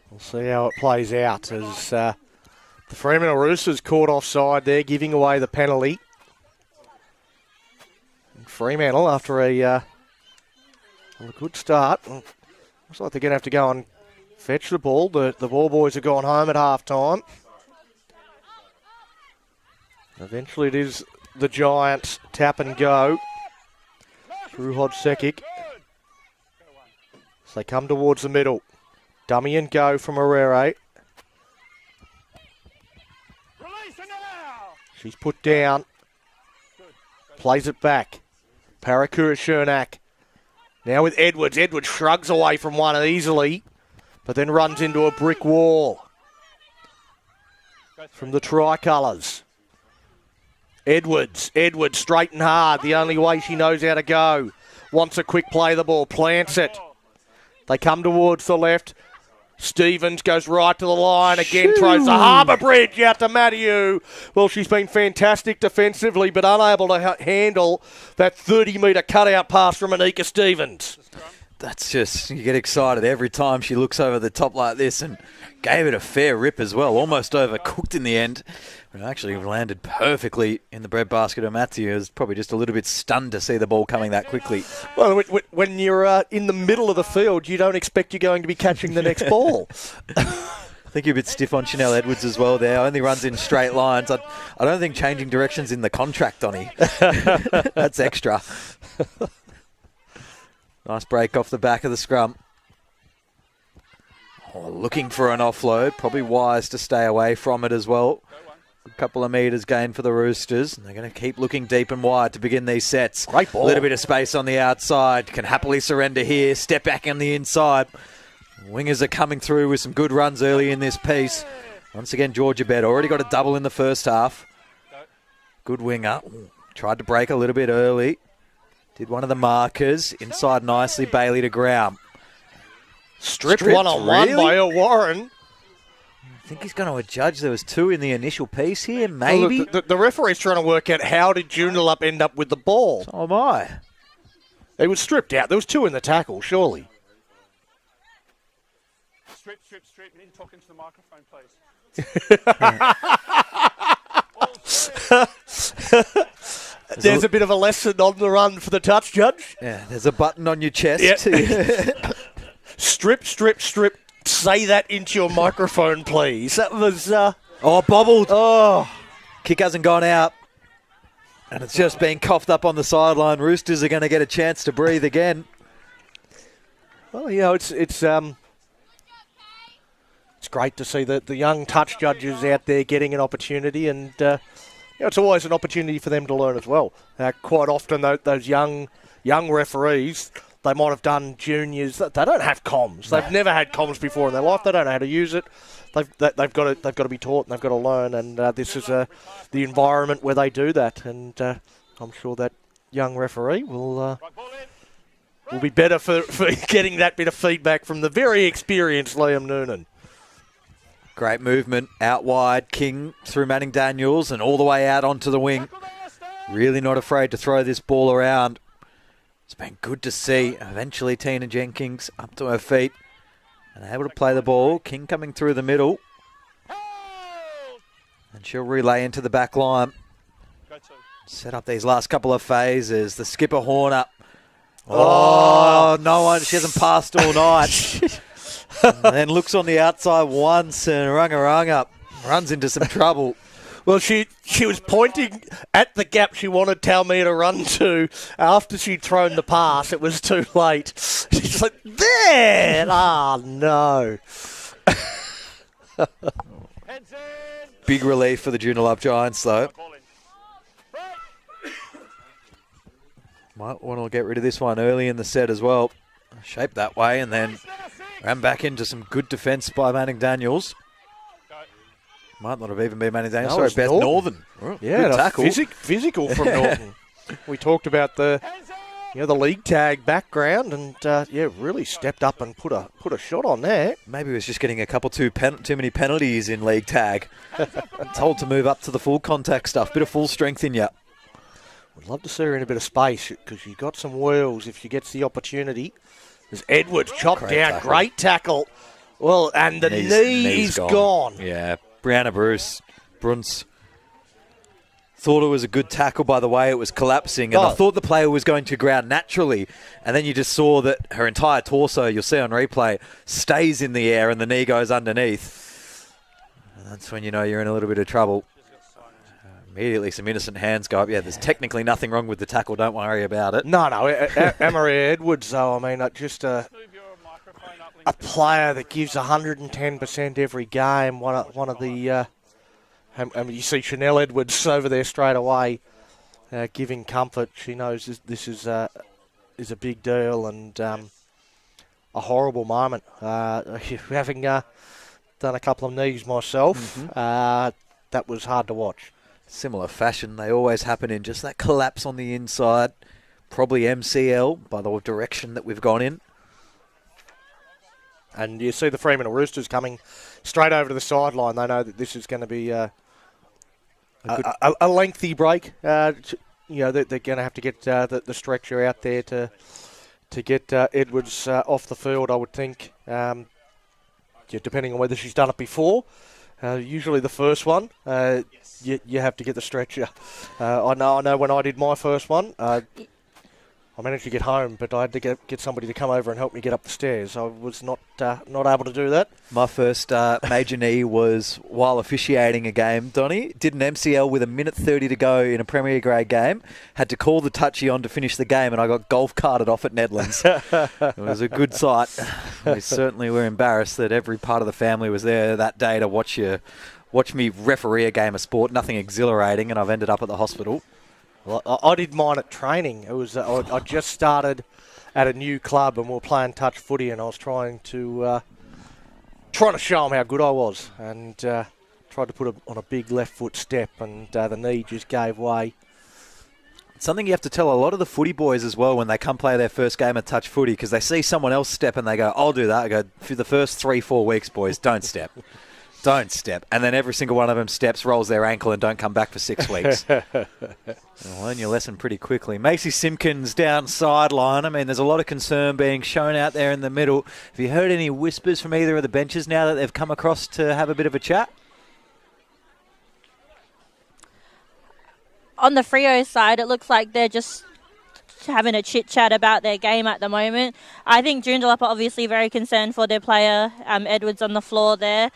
We'll see how it plays out as the Fremantle Roosters caught offside there, giving away the penalty. And Fremantle, after a good start, looks like they're going to have to go and fetch the ball. The ball boys have gone home at half-time. Eventually it is the Giants tap and go through Hodsekic. So they come towards the middle. Dummy and go from Herrera. She's put down. Plays it back. Parakura Shernak. Now with Edwards. Edwards shrugs away from one easily, but then runs into a brick wall. From the tricolours. Edwards straight and hard, the only way she knows how to go. Wants a quick play the ball, plants it. They come towards the left. Stevens goes right to the line again, throws the Harbour Bridge out to Matthew. Well, she's been fantastic defensively, but unable to handle that 30-metre cutout pass from Anika Stevens.
That's just, you get excited every time she looks over the top like this, and gave it a fair rip as well. Almost overcooked in the end. But it actually landed perfectly in the breadbasket of Matthew. He was probably just a little bit stunned to see the ball coming that quickly.
Well, when you're in the middle of the field, you don't expect you're going to be catching the next ball.
I think you're a bit stiff on Chanel Edwards as well there. Only runs in straight lines. I don't think changing direction's in the contract, Donny. That's extra. Nice break off the back of the scrum. Oh, looking for an offload. Probably wise to stay away from it as well. A couple of metres gained for the Roosters. And they're going to keep looking deep and wide to begin these sets.
Great ball.
A little bit of space on the outside. Can happily surrender here. Step back on the inside. Wingers are coming through with some good runs early in this piece. Once again, Georgia Bed already got a double in the first half. Good winger. Tried to break a little bit early. Did one of the markers. Inside nicely, Bailey to ground.
Stripped one-on-one
really?
by Warren.
I think he's going to adjudge there was two in the initial piece here, maybe.
Well, the referee's trying to work out how did Joondalup end up with the ball.
So am I.
It was stripped out. There was two in the tackle, surely.
Strip. You need to talk into the microphone, please.
There's a bit of a lesson on the run for the touch judge.
Yeah, there's a button on your chest.
Yep. Strip. Say that into your microphone, please. That was...
bobbled.
Oh.
Kick hasn't gone out. And it's just been coughed up on the sideline. Roosters are going to get a chance to breathe again.
Well, you know, it's great to see the young touch judges out there getting an opportunity, and it's always an opportunity for them to learn as well. Quite often, those young referees, they might have done juniors. They don't have comms. They've never had comms before in their life. They don't know how to use it. They've got to be taught and they've got to learn. And this is the environment where they do that. And I'm sure that young referee will be better for getting that bit of feedback from the very experienced Liam Noonan.
Great movement out wide. King through Manning Daniels and all the way out onto the wing. Really not afraid to throw this ball around. It's been good to see. Eventually Tina Jenkins up to her feet and able to play the ball. King coming through the middle. And she'll relay into the back line. Set up these last couple of phases. The skipper horn up. Oh, no one. She hasn't passed all night. And then looks on the outside once and rung up. Runs into some trouble.
Well, she was pointing at the gap she wanted Talmia to run to after she'd thrown the pass. It was too late. She's like, there! Oh, no.
Big relief for the Joondalup Giants, though. Might want to get rid of this one early in the set as well. Shaped that way and then ran back into some good defence by Manning Daniels. Might not have even been Manning Daniels. Sorry, Beth Northern. Oh,
yeah,
good tackle.
Physical from Norton. We talked about the league tag background and really stepped up and put a shot on there.
Maybe he was just getting a couple too many penalties in league tag. Told to move up to the full contact stuff. Bit of full strength in you.
Would love to see her in a bit of space because she got some wheels if she gets the opportunity. There's Edwards chopped
Great
down.
tackle.
Great tackle. Well, and the knee is gone.
Yeah, Brianna Bruns thought it was a good tackle by the way it was collapsing, and I thought the player was going to ground naturally, and then you just saw that her entire torso, you'll see on replay, stays in the air and the knee goes underneath. And that's when you know you're in a little bit of trouble. Immediately some innocent hands go up. Yeah, there's technically nothing wrong with the tackle, don't worry about it.
No, Amaria Edwards, though, I mean, just a player that gives 110% every game. One of the, you see Chanel Edwards over there straight away, giving comfort. She knows this is a big deal and a horrible moment. Having done a couple of knees myself, that was hard to watch.
Similar fashion, they always happen in just that collapse on the inside. Probably MCL by the direction that we've gone in.
And you see the Fremantle Roosters coming straight over to the sideline. They know that this is going to be a lengthy break. They're going to have to get the stretcher out there to get Edwards off the field, I would think. Depending on whether she's done it before. Usually the first one, you have to get the stretcher. I know when I did my first one, I managed to get home, but I had to get somebody to come over and help me get up the stairs. I was not able to do that.
My first major knee was while officiating a game, Donnie. Did an MCL with 1:30 to go in a Premier grade game. Had to call the touchy on to finish the game, and I got golf carted off at Nedlands. It was a good sight. We certainly were embarrassed that every part of the family was there that day to watch me referee a game of sport. Nothing exhilarating, and I've ended up at the hospital.
Well, I did mine at training. It was I just started at a new club and we were playing touch footy, and I was trying to show them how good I was, and tried to put on a big left foot step, and the knee just gave way.
It's something you have to tell a lot of the footy boys as well when they come play their first game of touch footy, because they see someone else step and they go, "I'll do that." I go, "For the first 3-4 weeks, boys, don't step." Don't step. And then every single one of them steps, rolls their ankle, and don't come back for 6 weeks. You'll learn your lesson pretty quickly. Macy Simpkins down sideline. I mean, there's a lot of concern being shown out there in the middle. Have you heard any whispers from either of the benches now that they've come across to have a bit of a chat?
On the Freo side, it looks like they're just having a chit-chat about their game at the moment. I think Joondalup are obviously very concerned for their player, Edwards, on the floor there.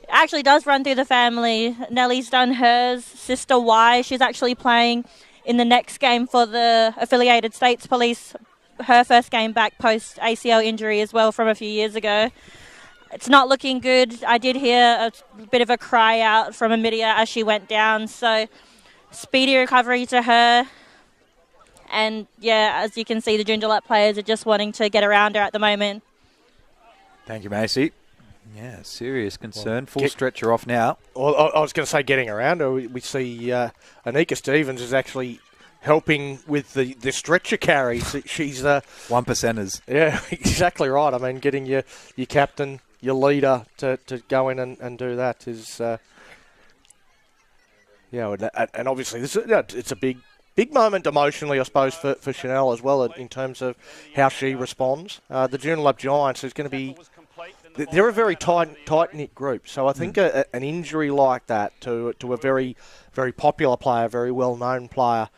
Actually does run through the family. Nellie's done hers. Sister Y, she's actually playing in the next game for the Affiliated States Police. Her first game back post ACL injury as well from a few years ago. It's not looking good. I did hear a bit of a cry out from Amidia as she went down. So speedy recovery to her. And yeah, as you can see, the Joondalup players are just wanting to get around her at the moment.
Thank you, Macy. Yeah, serious concern. Full stretcher off now.
Well, I was going to say getting around her. We see Anika Stevens is actually helping with the stretcher carry. She's
1%ers.
Yeah, exactly right. I mean, getting your captain, your leader to go in and do that is, and obviously it's a big moment emotionally, I suppose, for Chanel as well in terms of how she responds. The Joondalup Giants is going to be. They're a very tight-knit group, so I think an injury like that to a very, very popular player, very well-known player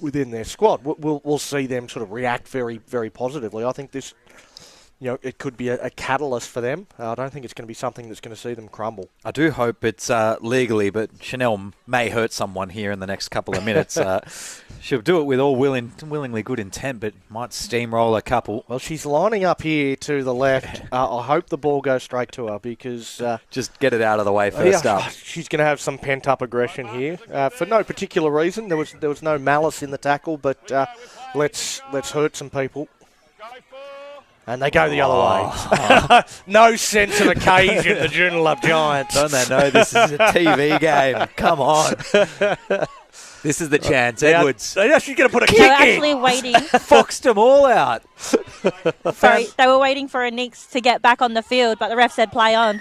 within their squad, we'll see them sort of react very, very positively. I think this, it could be a catalyst for them. I don't think it's going to be something that's going to see them crumble.
I do hope it's legally, but Chanel may hurt someone here in the next couple of minutes. She'll do it with all willingly good intent, but might steamroll a couple.
Well, she's lining up here to the left. I hope the ball goes straight to her because...
just get it out of the way first up.
She's going to have some pent-up aggression here. For no particular reason. There was no malice in the tackle, but let's hurt some people. And they go the other way. No sense of occasion, the Joondalup Giants.
Don't they know this is a TV game? Come on. This is the chance. Edwards.
They're actually going to put a kick
They
in.
were actually waiting.
Foxed them all out.
Sorry, they were waiting for Anik to get back on the field, but the ref said play on.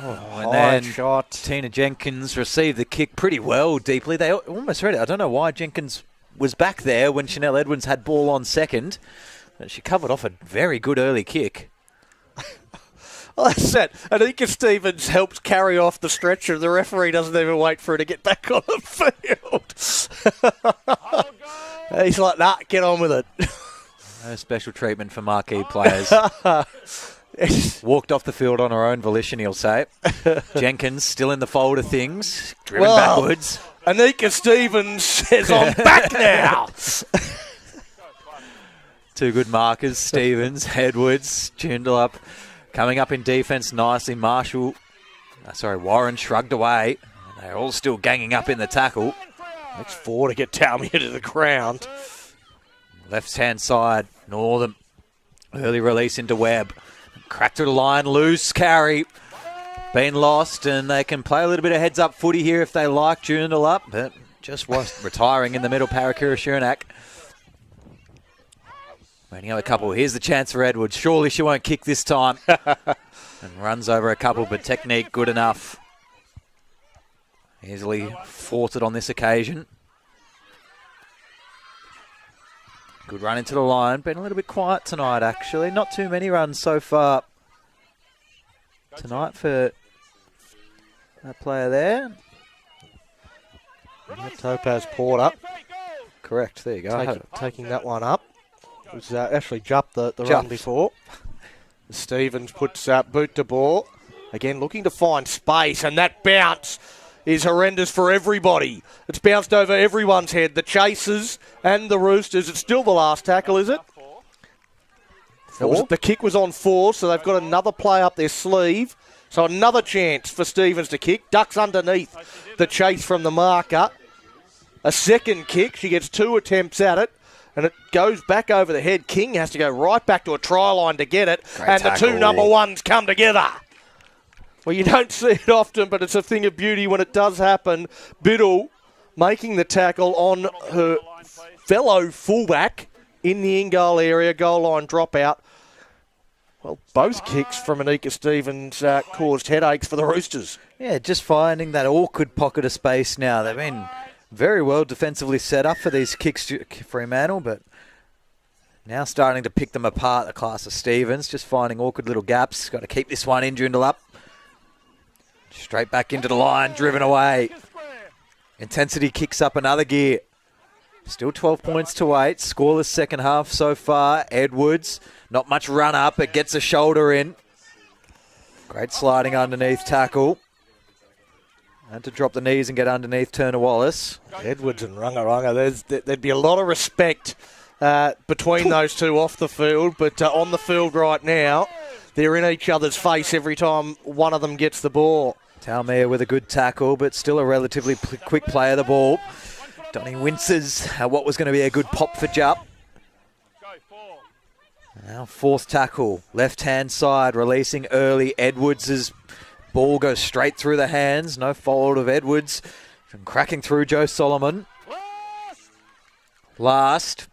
And then shot. Tina Jenkins received the kick pretty well, deeply. They almost read it. I don't know why Jenkins was back there when Chanel Edwards had ball on second. She covered off a very good early kick.
Well, that's it. Anika Stevens helps carry off the stretcher. The referee doesn't even wait for her to get back on the field. He's like, nah, get on with it.
No special treatment for marquee players. Walked off the field on her own volition, he'll say. Jenkins still in the fold of things, driven backwards.
Anika Stevens says, I'm back now.
Two good markers, Stevens, Edwards, Joondalup. Coming up in defence nicely, Warren shrugged away. They're all still ganging up in the tackle.
Next 4 to get Talmia to the ground.
Left-hand side, Northern. Early release into Webb. Cracked to the line, loose carry. Been lost, and they can play a little bit of heads-up footy here if they like Joondalup, but just was retiring in the middle, Parakira Shernak. Waiting out a couple. Here's the chance for Edwards. Surely she won't kick this time. And runs over a couple, but technique good enough. Easily fought it on this occasion. Good run into the line. Been a little bit quiet tonight, actually. Not too many runs so far tonight for that player there.
Topaz Porter.
Correct, there you go.
Taking that one up. It was actually jumped the run before. Stevens puts boot to ball. Again, looking to find space, and that bounce is horrendous for everybody. It's bounced over everyone's head, the Chasers and the Roosters. It's still the last tackle, is it? The kick was on 4, so they've got another play up their sleeve. So another chance for Stevens to kick. Ducks underneath the chase from the marker. A second kick. She gets 2 attempts at it, and it goes back over the head. King has to go right back to a try line to get it, and the 2 number 1s come together. Well, you don't see it often, but it's a thing of beauty when it does happen. Biddle making the tackle on her fellow fullback in the in-goal area, goal line dropout. Well, both kicks from Anika Stevens caused headaches for the Roosters.
Yeah, just finding that awkward pocket of space now. They've been very well defensively set up for these kicks, Fremantle, but now starting to pick them apart, the class of Stevens. Just finding awkward little gaps. Got to keep this one in, Joondalup. Straight back into the line, driven away. Intensity kicks up another gear. Still 12 points to 8. Scoreless second half so far. Edwards, not much run up, but gets a shoulder in. Great sliding underneath tackle. And to drop the knees and get underneath Turner Wallace.
Edwards and Runga. There'd be a lot of respect between those two off the field, but on the field right now, they're in each other's face every time one of them gets the ball.
Talmere with a good tackle, but still a relatively quick play of the ball. Donnie winces what was going to be a good pop for Jupp. Now 4th tackle, left-hand side, releasing early. Edwards' ball goes straight through the hands. No fault of Edwards. And cracking through Joe Solomon. Last,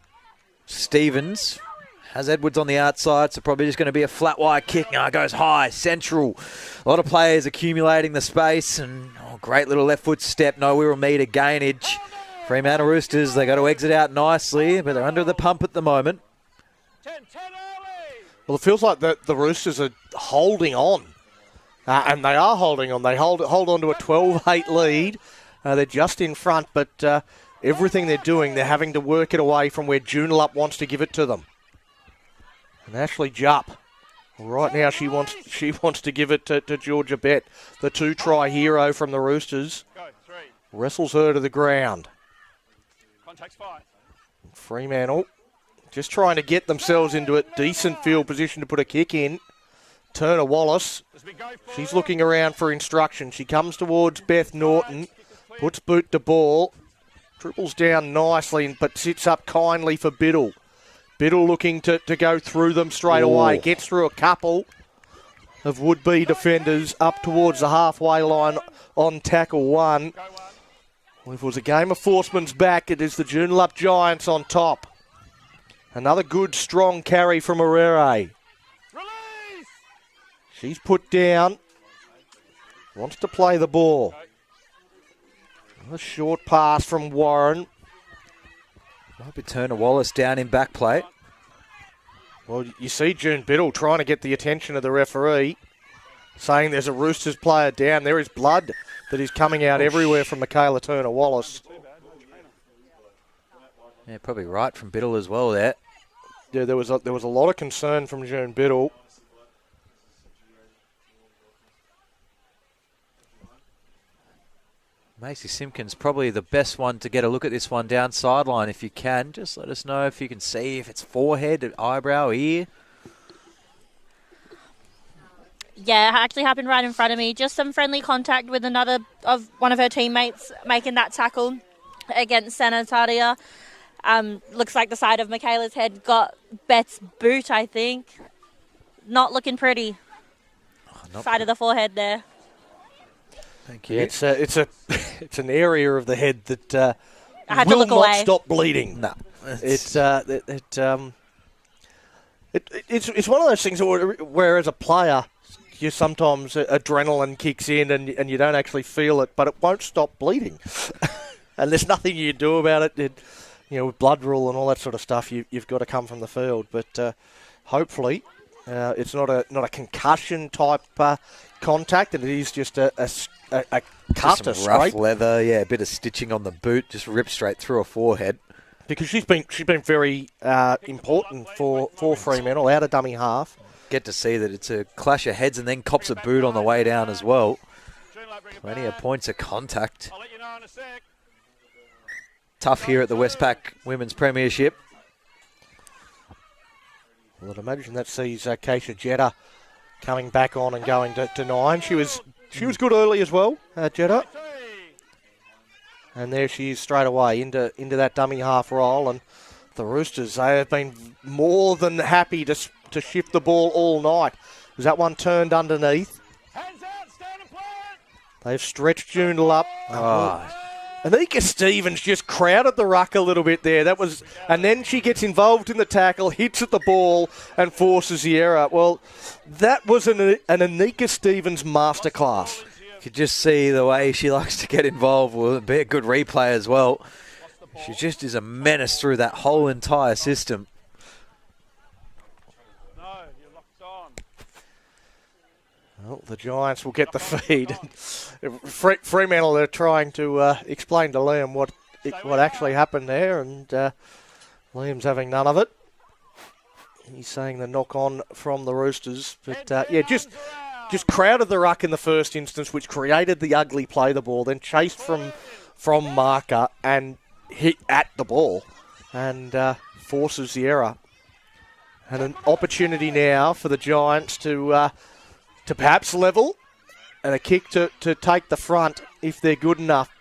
Stevens has Edwards on the outside, so probably just going to be a flat wide kick. Now it goes high, central. A lot of players accumulating the space, and great little left foot step. No real metre gainage. Fremantle Roosters, they got to exit out nicely, but they're under the pump at the moment.
Well, it feels like the Roosters are holding on, and they are holding on. They hold on to a 12-8 lead. They're just in front, but everything they're doing, they're having to work it away from where Joondalup wants to give it to them. And Ashley Jupp, right now she wants to give it to Georgia Bett, the 2-try hero from the Roosters. Wrestles her to the ground. Fremantle just trying to get themselves into a decent field position to put a kick in. Turner Wallace, she's looking around for instruction. She comes towards Beth Norton, puts boot to ball, dribbles down nicely, but sits up kindly for Biddle. Biddle looking to go through them straight away. Gets through a couple of would-be defenders up towards the halfway line on tackle 1. Well, if it was a game of Forceman's back, it is the Joondalup Giants on top. Another good, strong carry from Herrera. She's put down. Wants to play the ball. A short pass from Warren.
Might be Turner Wallace down in back plate.
Well, you see June Biddle trying to get the attention of the referee, saying there's a Roosters player down. There is blood that is coming out everywhere from Michaela Turner Wallace.
Yeah, probably right from Biddle as well there.
Yeah, there was a lot of concern from June Biddle.
Macy Simpkins probably the best one to get a look at this one down sideline if you can. Just let us know if you can see if it's forehead, eyebrow, ear.
Yeah, it actually happened right in front of me. Just some friendly contact with one of her teammates making that tackle against Sanitaria. Looks like the side of Michaela's head got Beth's boot, I think. Not looking pretty. Side of the forehead there.
Thank you.
Yeah, it's an area of the head that
I had to look
will
away.
not stop bleeding.
No,
It's one of those things where as a player, you sometimes adrenaline kicks in and you don't actually feel it, but it won't stop bleeding. And there's nothing you do about it. With blood rule and all that sort of stuff, you've got to come from the field. But hopefully it's not a concussion type contact, and it is just a cut, a
some rough
scrape.
leather, a bit of stitching on the boot, just ripped straight through her forehead.
Because she's been very important for Fremantle, out of dummy half.
Get to see that it's a clash of heads and then cops a boot on the way down as well. Plenty of points of contact.
I'll let you know in a sec.
Tough here at the Westpac Women's Premiership.
Well, I'd imagine that sees Keisha Jetta coming back on and going to 9. She was good early as well, Jetta. And there she is straight away into that dummy half role. And the Roosters, they have been more than happy to shift the ball all night. Was that one turned underneath?
Hands out, stand and play it.
They've stretched Joondalup. Anika Stevens just crowded the ruck a little bit there. And then she gets involved in the tackle, hits at the ball, and forces the error. Well, that was an Anika Stevens masterclass.
You could just see the way she likes to get involved. Will be a good replay as well. She just is a menace through that whole entire system.
No, you're locked on.
Well, the Giants will get the feed. Fremantle are trying to explain to Liam what actually happened there, and Liam's having none of it. He's saying the knock-on from the Roosters. But, just crowded the ruck in the first instance, which created the ugly play the ball, then chased from marker and hit at the ball and forces the error. And an opportunity now for the Giants to perhaps level, and a kick to take the front if they're good enough.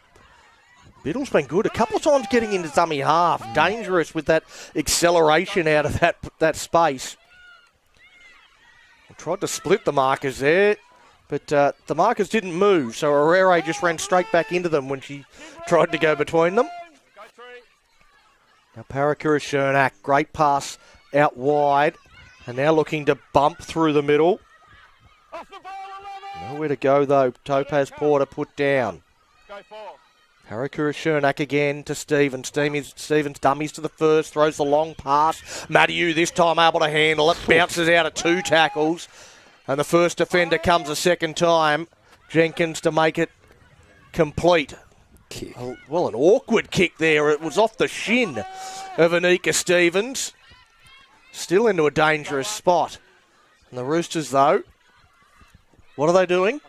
Biddle's been good. A couple of times getting into dummy half. Dangerous with that acceleration out of that space. Tried to split the markers there, but the markers didn't move, so Herrera just ran straight back into them when she tried to go between them. Now Parakura Shernak, great pass out wide, and now looking to bump through the middle. Nowhere to go though. Topaz Porter put down. Parakura Shernak again to Stevens. Stevens dummies to the first, throws the long pass. Matthew this time able to handle it, bounces out of 2 tackles, and the first defender comes a second time. Jenkins to make it complete.
Kick.
Well, an awkward kick there. It was off the shin of Anika Stevens. Still into a dangerous spot. And the Roosters, though, what are they doing?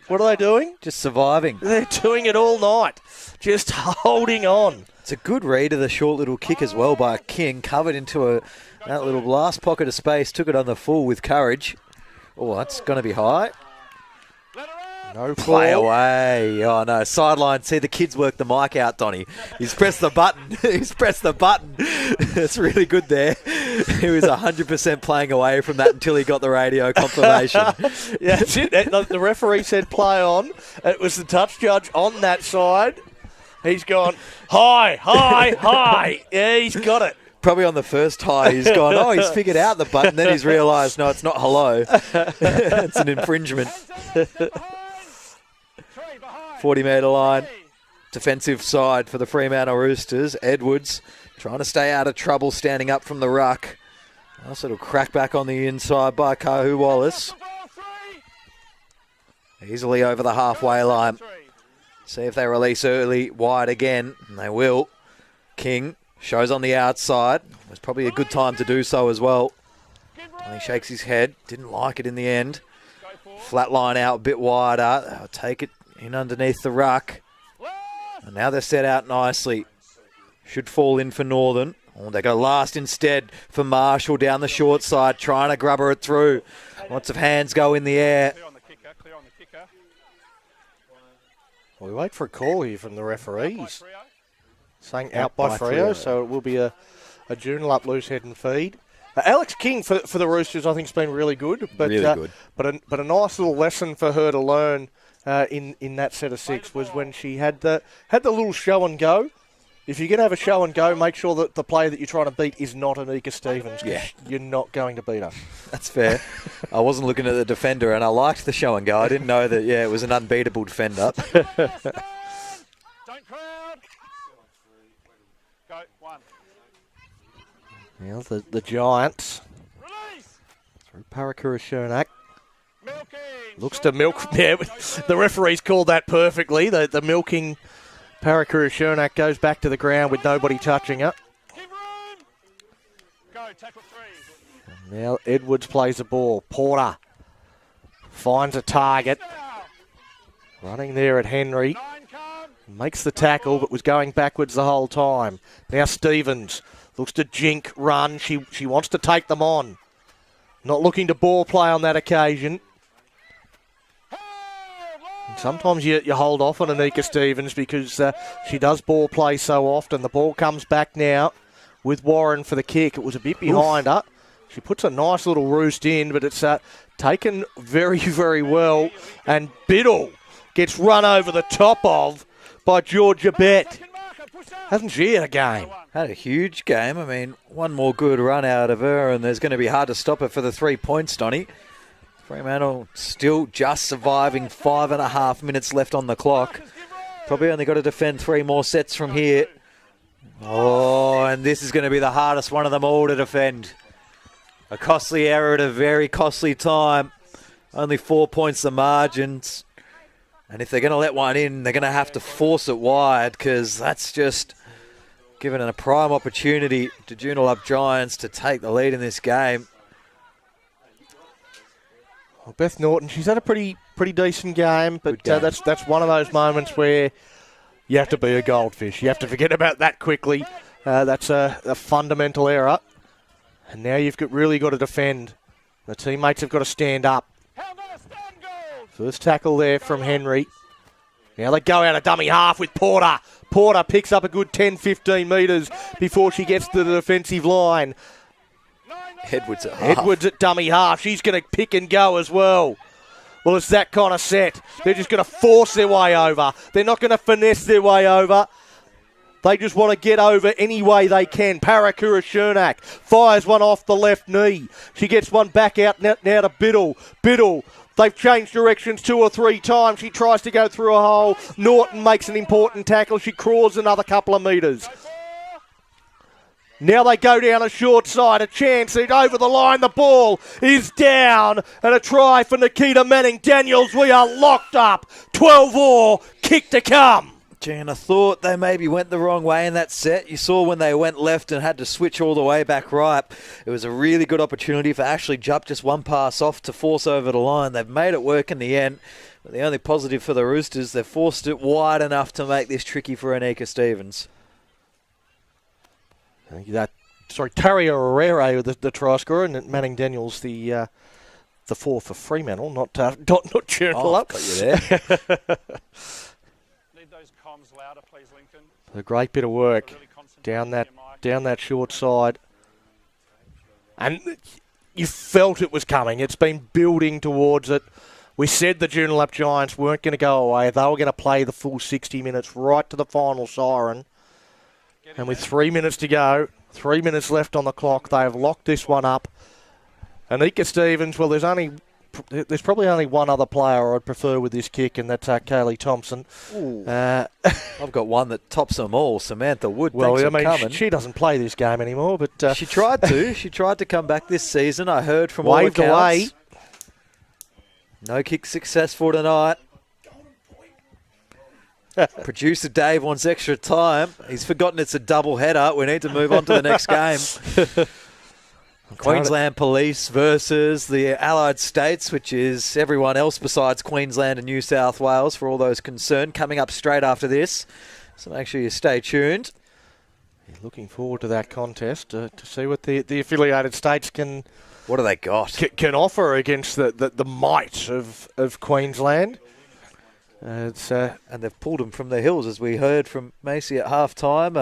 Just surviving.
They're doing it all night. Just holding on.
It's a good read of the short little kick as well by King. Covered into that little last pocket of space. Took it on the full with courage. Oh, that's going to be high.
No
Play
call.
away. Oh, no. Sideline. See, the kids work the mic out, Donny. He's pressed the button. That's really good there. He was 100% playing away from that until he got the radio confirmation.
Yeah, that's it. The referee said play on. It was the touch judge on that side. He's gone, high. Yeah, he's got it.
Probably on the first high, he's gone, he's figured out the button. Then he's realised, no, it's not hello. It's an infringement. 40-metre line. Defensive side for the Fremantle Roosters. Edwards trying to stay out of trouble, standing up from the ruck. Nice little crack back on the inside by Kahu Wallace. Easily over the halfway line. See if they release early, wide again, and they will. King shows on the outside. It was probably a good time to do so as well. And he shakes his head. Didn't like it in the end. Flat line out a bit wider. They'll take it in underneath the ruck. And now they're set out nicely. Should fall in for Northern. Oh, they go last instead for Marshall down the short side, trying to grubber it through. Lots of hands go in the air.
Clear on the kicker.
We wait for a call here from the referees. Saying
Out
out by
by
Freo,
Freo.
so it will be a Joondalup loose head and feed. Alex King for the Roosters, I think, has been really good. But,
Really good.
But a nice little lesson for her to learn in that set of 6 was when she had the little show and go. If you're going to have a show and go, make sure that the player that you're trying to beat is not Anika Stevens.
Yeah.
You're not going to beat her.
That's fair. I wasn't looking at the defender, and I liked the show and go. I didn't know that, it was an unbeatable defender.
Don't crowd. Go, 1.
Now the Giants,
Release.
through Parakura Shernak.
Milking.
Looks to milk. Yeah, the referee's called that perfectly. The milking Parakura Shernak goes back to the ground with nobody touching her.
Give room. Go, tackle 3.
Now Edwards plays the ball. Porter finds a target. Running there at Henry.
9 come.
Makes the tackle, but was going backwards the whole time. Now Stevens looks to jink, run. She wants to take them on. Not looking to ball play on that occasion. Sometimes you hold off on Anika Stevens because she does ball play so often. The ball comes back now with Warren for the kick. It was a bit behind her. She puts a nice little roost in, but it's taken very, very well. And Biddle gets run over the top of by Georgia Bett. Hasn't she had a game?
Had a huge game. I mean, one more good run out of her, and there's going to be hard to stop her for the 3 points, Donny. Fremantle still just surviving, 5.5 minutes left on the clock. Probably only got to defend 3 more sets from here. Oh, and this is going to be the hardest one of them all to defend. A costly error at a very costly time. Only 4 points the margins. And if they're going to let one in, they're going to have to force it wide because that's just given a prime opportunity to Joondalup Giants to take the lead in this game.
Well, Beth Norton, she's had a pretty decent game, but
game.
That's one of those moments where you have to be a goldfish. You have to forget about that quickly. That's a fundamental error. And now you've really got to defend. The teammates have got to stand up. First tackle there from Henry. Now they go out a dummy half with Porter. Porter picks up a good 10-15 metres before she gets to the defensive line.
Edwards at half.
Edwards at dummy half. She's going to pick and go as well. Well, it's that kind of set. They're just going to force their way over. They're not going to finesse their way over. They just want to get over any way they can. Parakura Shernak fires one off the left knee. She gets one back out now to Biddle. Biddle, they've changed directions 2 or 3 times. She tries to go through a hole. Norton makes an important tackle. She crawls another couple of metres. Now they go down a short side, a chance over the line. The ball is down, and a try for Nikita Manning-Daniels. We are locked up. 12-all, kick to come.
Gee, and I thought they maybe went the wrong way in that set. You saw when they went left and had to switch all the way back right. It was a really good opportunity for Ashley Jupp, just one pass off to force over the line. They've made it work in the end. But the only positive for the Roosters, they've forced it wide enough to make this tricky for Anika Stevens.
Taria Herrera, the try scorer, and Manning-Daniels, the 4 for Fremantle, not Joondalup.
Got you there.
Need those comms louder, please, Lincoln.
A great bit of work
Really concentrate
down
on your mic.
that short side. And you felt it was coming. It's been building towards it. We said the Joondalup Giants weren't going to go away. They were going to play the full 60 minutes right to the final siren. And with 3 minutes to go, 3 minutes left on the clock, they have locked this one up. Anika Stevens, well, there's probably only one other player I'd prefer with this kick, and that's Kaylee Thompson.
I've got one that tops them all, Samantha Wood.
Well,
Thanks for coming.
she doesn't play this game anymore, but
She tried to. She tried to come back this season. I heard from
waved
all accounts.
away.
No kick successful tonight. Producer Dave wants extra time. He's forgotten it's a double header. We need to move on to the next game. Queensland Police versus the Allied States, which is everyone else besides Queensland and New South Wales for all those concerned, coming up straight after this. So make sure you stay tuned.
Looking forward to that contest to see what the affiliated states can
What do they got?
can offer against the might of Queensland.
And they've pulled them from the hills, as we heard from Macy at half-time.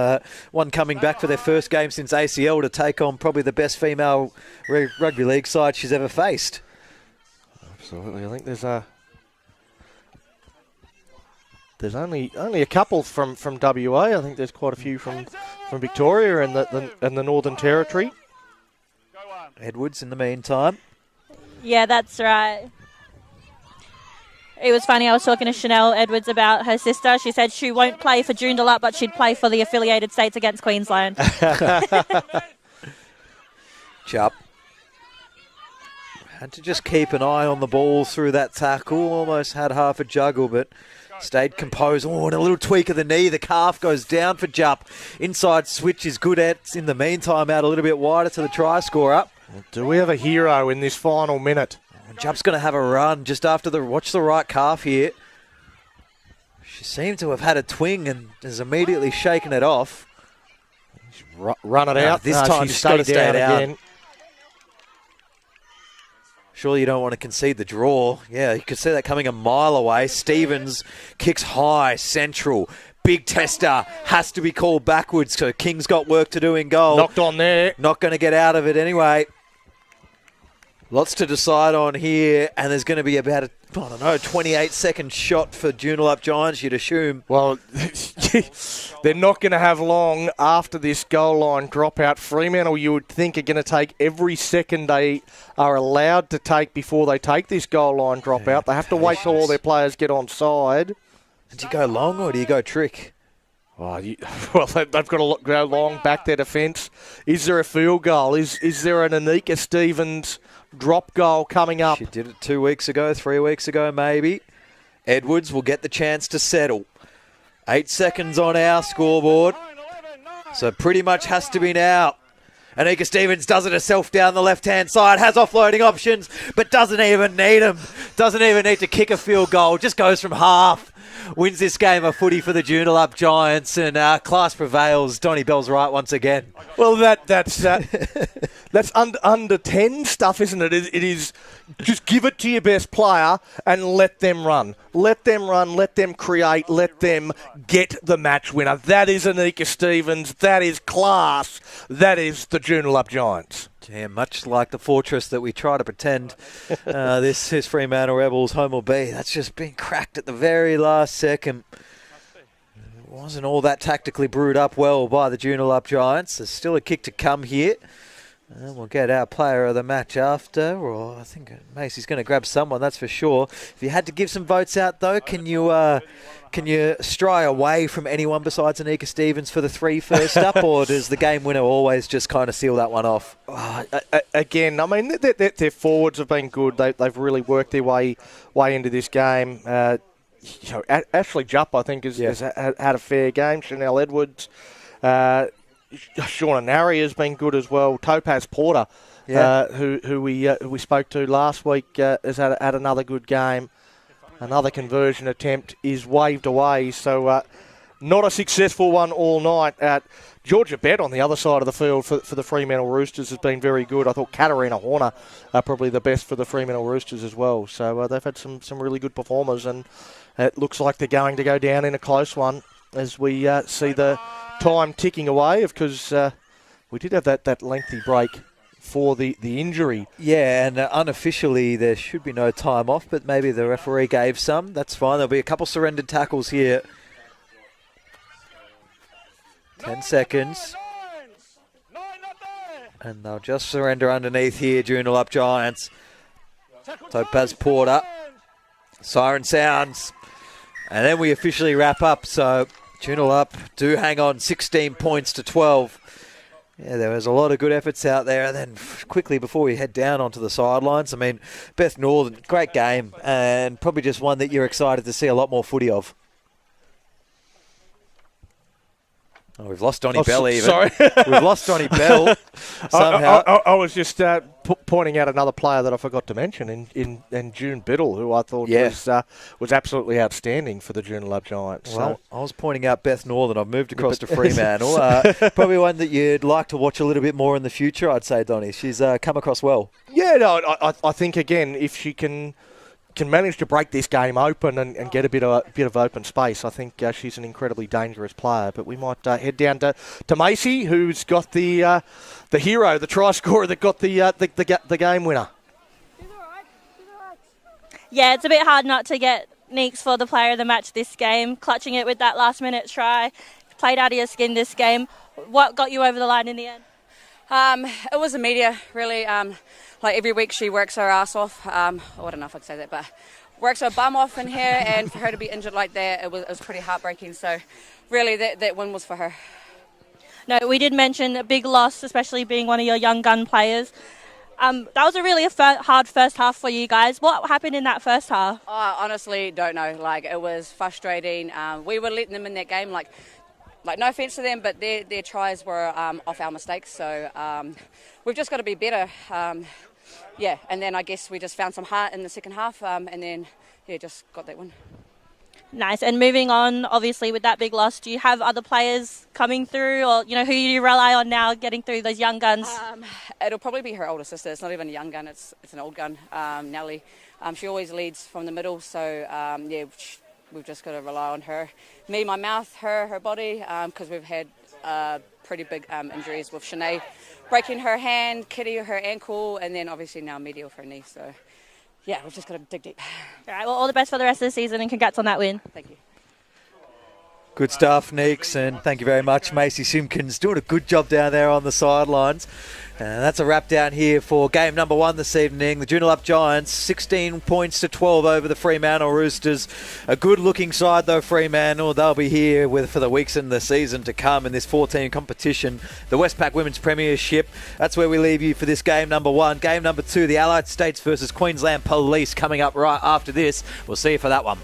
One coming back for their first game since ACL to take on probably the best female rugby league side she's ever faced.
Absolutely. I think There's only a couple from WA. I think there's quite a few from Victoria and the Northern Territory.
Edwards in the meantime.
Yeah, that's right. It was funny, I was talking to Chanel Edwards about her sister. She said she won't play for Joondalup, but she'd play for the affiliated states against Queensland.
Jupp. Had to just keep an eye on the ball through that tackle. Almost had half a juggle, but stayed composed. Oh, and a little tweak of the knee. The calf goes down for Jupp. Inside switch is good at. In the meantime, out a little bit wider to the try scorer.
Do we have a hero in this final minute?
Jupp's going to have a run just after watch the right calf here. She seemed to have had a twing and has immediately shaken it off.
Run it out.
This time she's got to stay down.
Again.
Surely you don't want to concede the draw. Yeah, you could see that coming a mile away. Stevens kicks high, central. Big tester has to be called backwards, so King's got work to do in goal.
Knocked on there.
Not going to get out of it anyway. Lots to decide on here, and there's going to be about a, 28-second shot for Joondalup Giants, you'd assume.
Well, they're not going to have long after this goal line dropout. Fremantle, you would think, are going to take every second they are allowed to take before they take this goal line dropout. They have to wait till all their players get on side.
Do you go long or do you go trick?
Well, they've got to go long, back their defence. Is there a field goal? Is there an Anika Stevens drop goal coming up?
She did it 2 weeks ago, 3 weeks ago maybe. Edwards will get the chance to settle. 8 seconds on our scoreboard. So pretty much has to be now. Anika Stevens does it herself down the left-hand side, has offloading options, but doesn't even need them. Doesn't even need to kick a field goal, just goes from half. Wins this game of footy for the Joondalup Giants, and class prevails. Donnie Bell's right once again.
Well, that's under 10 stuff, isn't it? It is just give it to your best player and let them run. Let them run, let them create, let them get the match winner. That is Anika Stevens. That is class. That is the Joondalup Giants.
Yeah, much like the fortress that we try to pretend this is Fremantle Rebels home will be. That's just been cracked at the very last second. It wasn't all that tactically brewed up well by the Joondalup Giants. There's still a kick to come here. And we'll get our player of the match after. Or I think Macy's going to grab someone, that's for sure. If you had to give some votes out, though, can you stray away from anyone besides Anika Stevens for the 3 first up, or does the game winner always just kind of seal that one off?
Again, I mean, their forwards have been good. They've really worked their way into this game. Ashley Jupp, I think, has had a fair game. Chanel Edwards. Shauna Narry has been good as well. Topaz Porter, who we spoke to last week, has had another good game. Another conversion attempt is waved away, so not a successful one all night. Georgia Bett on the other side of the field for the Fremantle Roosters has been very good. I thought Katarina Horner probably the best for the Fremantle Roosters as well. So they've had some really good performers, and it looks like they're going to go down in a close one as we see the time ticking away, because we did have that lengthy break for the injury.
Yeah, and unofficially there should be no time off, but maybe the referee gave some. That's fine. There'll be a couple surrendered tackles here. 10 seconds. And they'll just surrender underneath here, Joondalup Giants. Topaz Porter. Siren sounds. And then we officially wrap up. So Joondalup do hang on 16 points to 12. Yeah, there was a lot of good efforts out there. And then quickly before we head down onto the sidelines, I mean, Beth Northern, great game, and probably just one that you're excited to see a lot more footy of. Oh, we've lost Donnie Bell even.
Sorry.
We've lost Donnie Bell somehow.
I was just pointing out another player that I forgot to mention in June Biddle, who I thought was absolutely outstanding for the Joondalup Giants.
Well, I was pointing out Beth Northern. I've moved across to Fremantle. Probably one that you'd like to watch a little bit more in the future, I'd say, Donnie. She's come across well.
Yeah, no, I think, again, if she can manage to break this game open and get a bit of open space, I think she's an incredibly dangerous player. But we might head down to Macy, who's got the hero, the try scorer that got the game winner.
Yeah, it's a bit hard not to get Neeks for the player of the match this game, clutching it with that last-minute try. Played out of your skin this game. What got you over the line in the end?
It was the media, really. Like every week she works her ass off. I don't know if I could say that, but works her bum off in here, and for her to be injured like that, it was pretty heartbreaking. So really that win was for her.
No, we did mention a big loss, especially being one of your young gun players. That was a really hard first half for you guys. What happened in that first half?
I honestly don't know. Like, it was frustrating. We were letting them in that game. Like no offence to them, but their tries were off our mistakes. So we've just got to be better. Yeah, and then I guess we just found some heart in the second half, and then just got that win.
Nice. And moving on, obviously, with that big loss, do you have other players coming through, or who do you rely on now getting through those young guns?
It'll probably be her older sister. It's not even a young gun; it's an old gun, Nellie. She always leads from the middle, so we've just got to rely on her. Me, my mouth, her body, because we've had pretty big injuries with Shanae breaking her hand, Kitty her ankle, and then obviously now Media with her knee. So. Yeah, we've just got to dig deep.
All right, well, all the best for the rest of the season, and congrats on that win.
Thank you.
Good stuff, Neeks, and thank you very much, Macy Simpkins, doing a good job down there on the sidelines. And that's a wrap down here for game number 1 this evening. The Joondalup Giants, 16 points to 12 over the Fremantle Roosters. A good-looking side, though, Fremantle. They'll be here for the weeks in the season to come in this 14 competition. The Westpac Women's Premiership. That's where we leave you for this game number 1. Game number 2, the Allied States versus Queensland Police, coming up right after this. We'll see you for that one.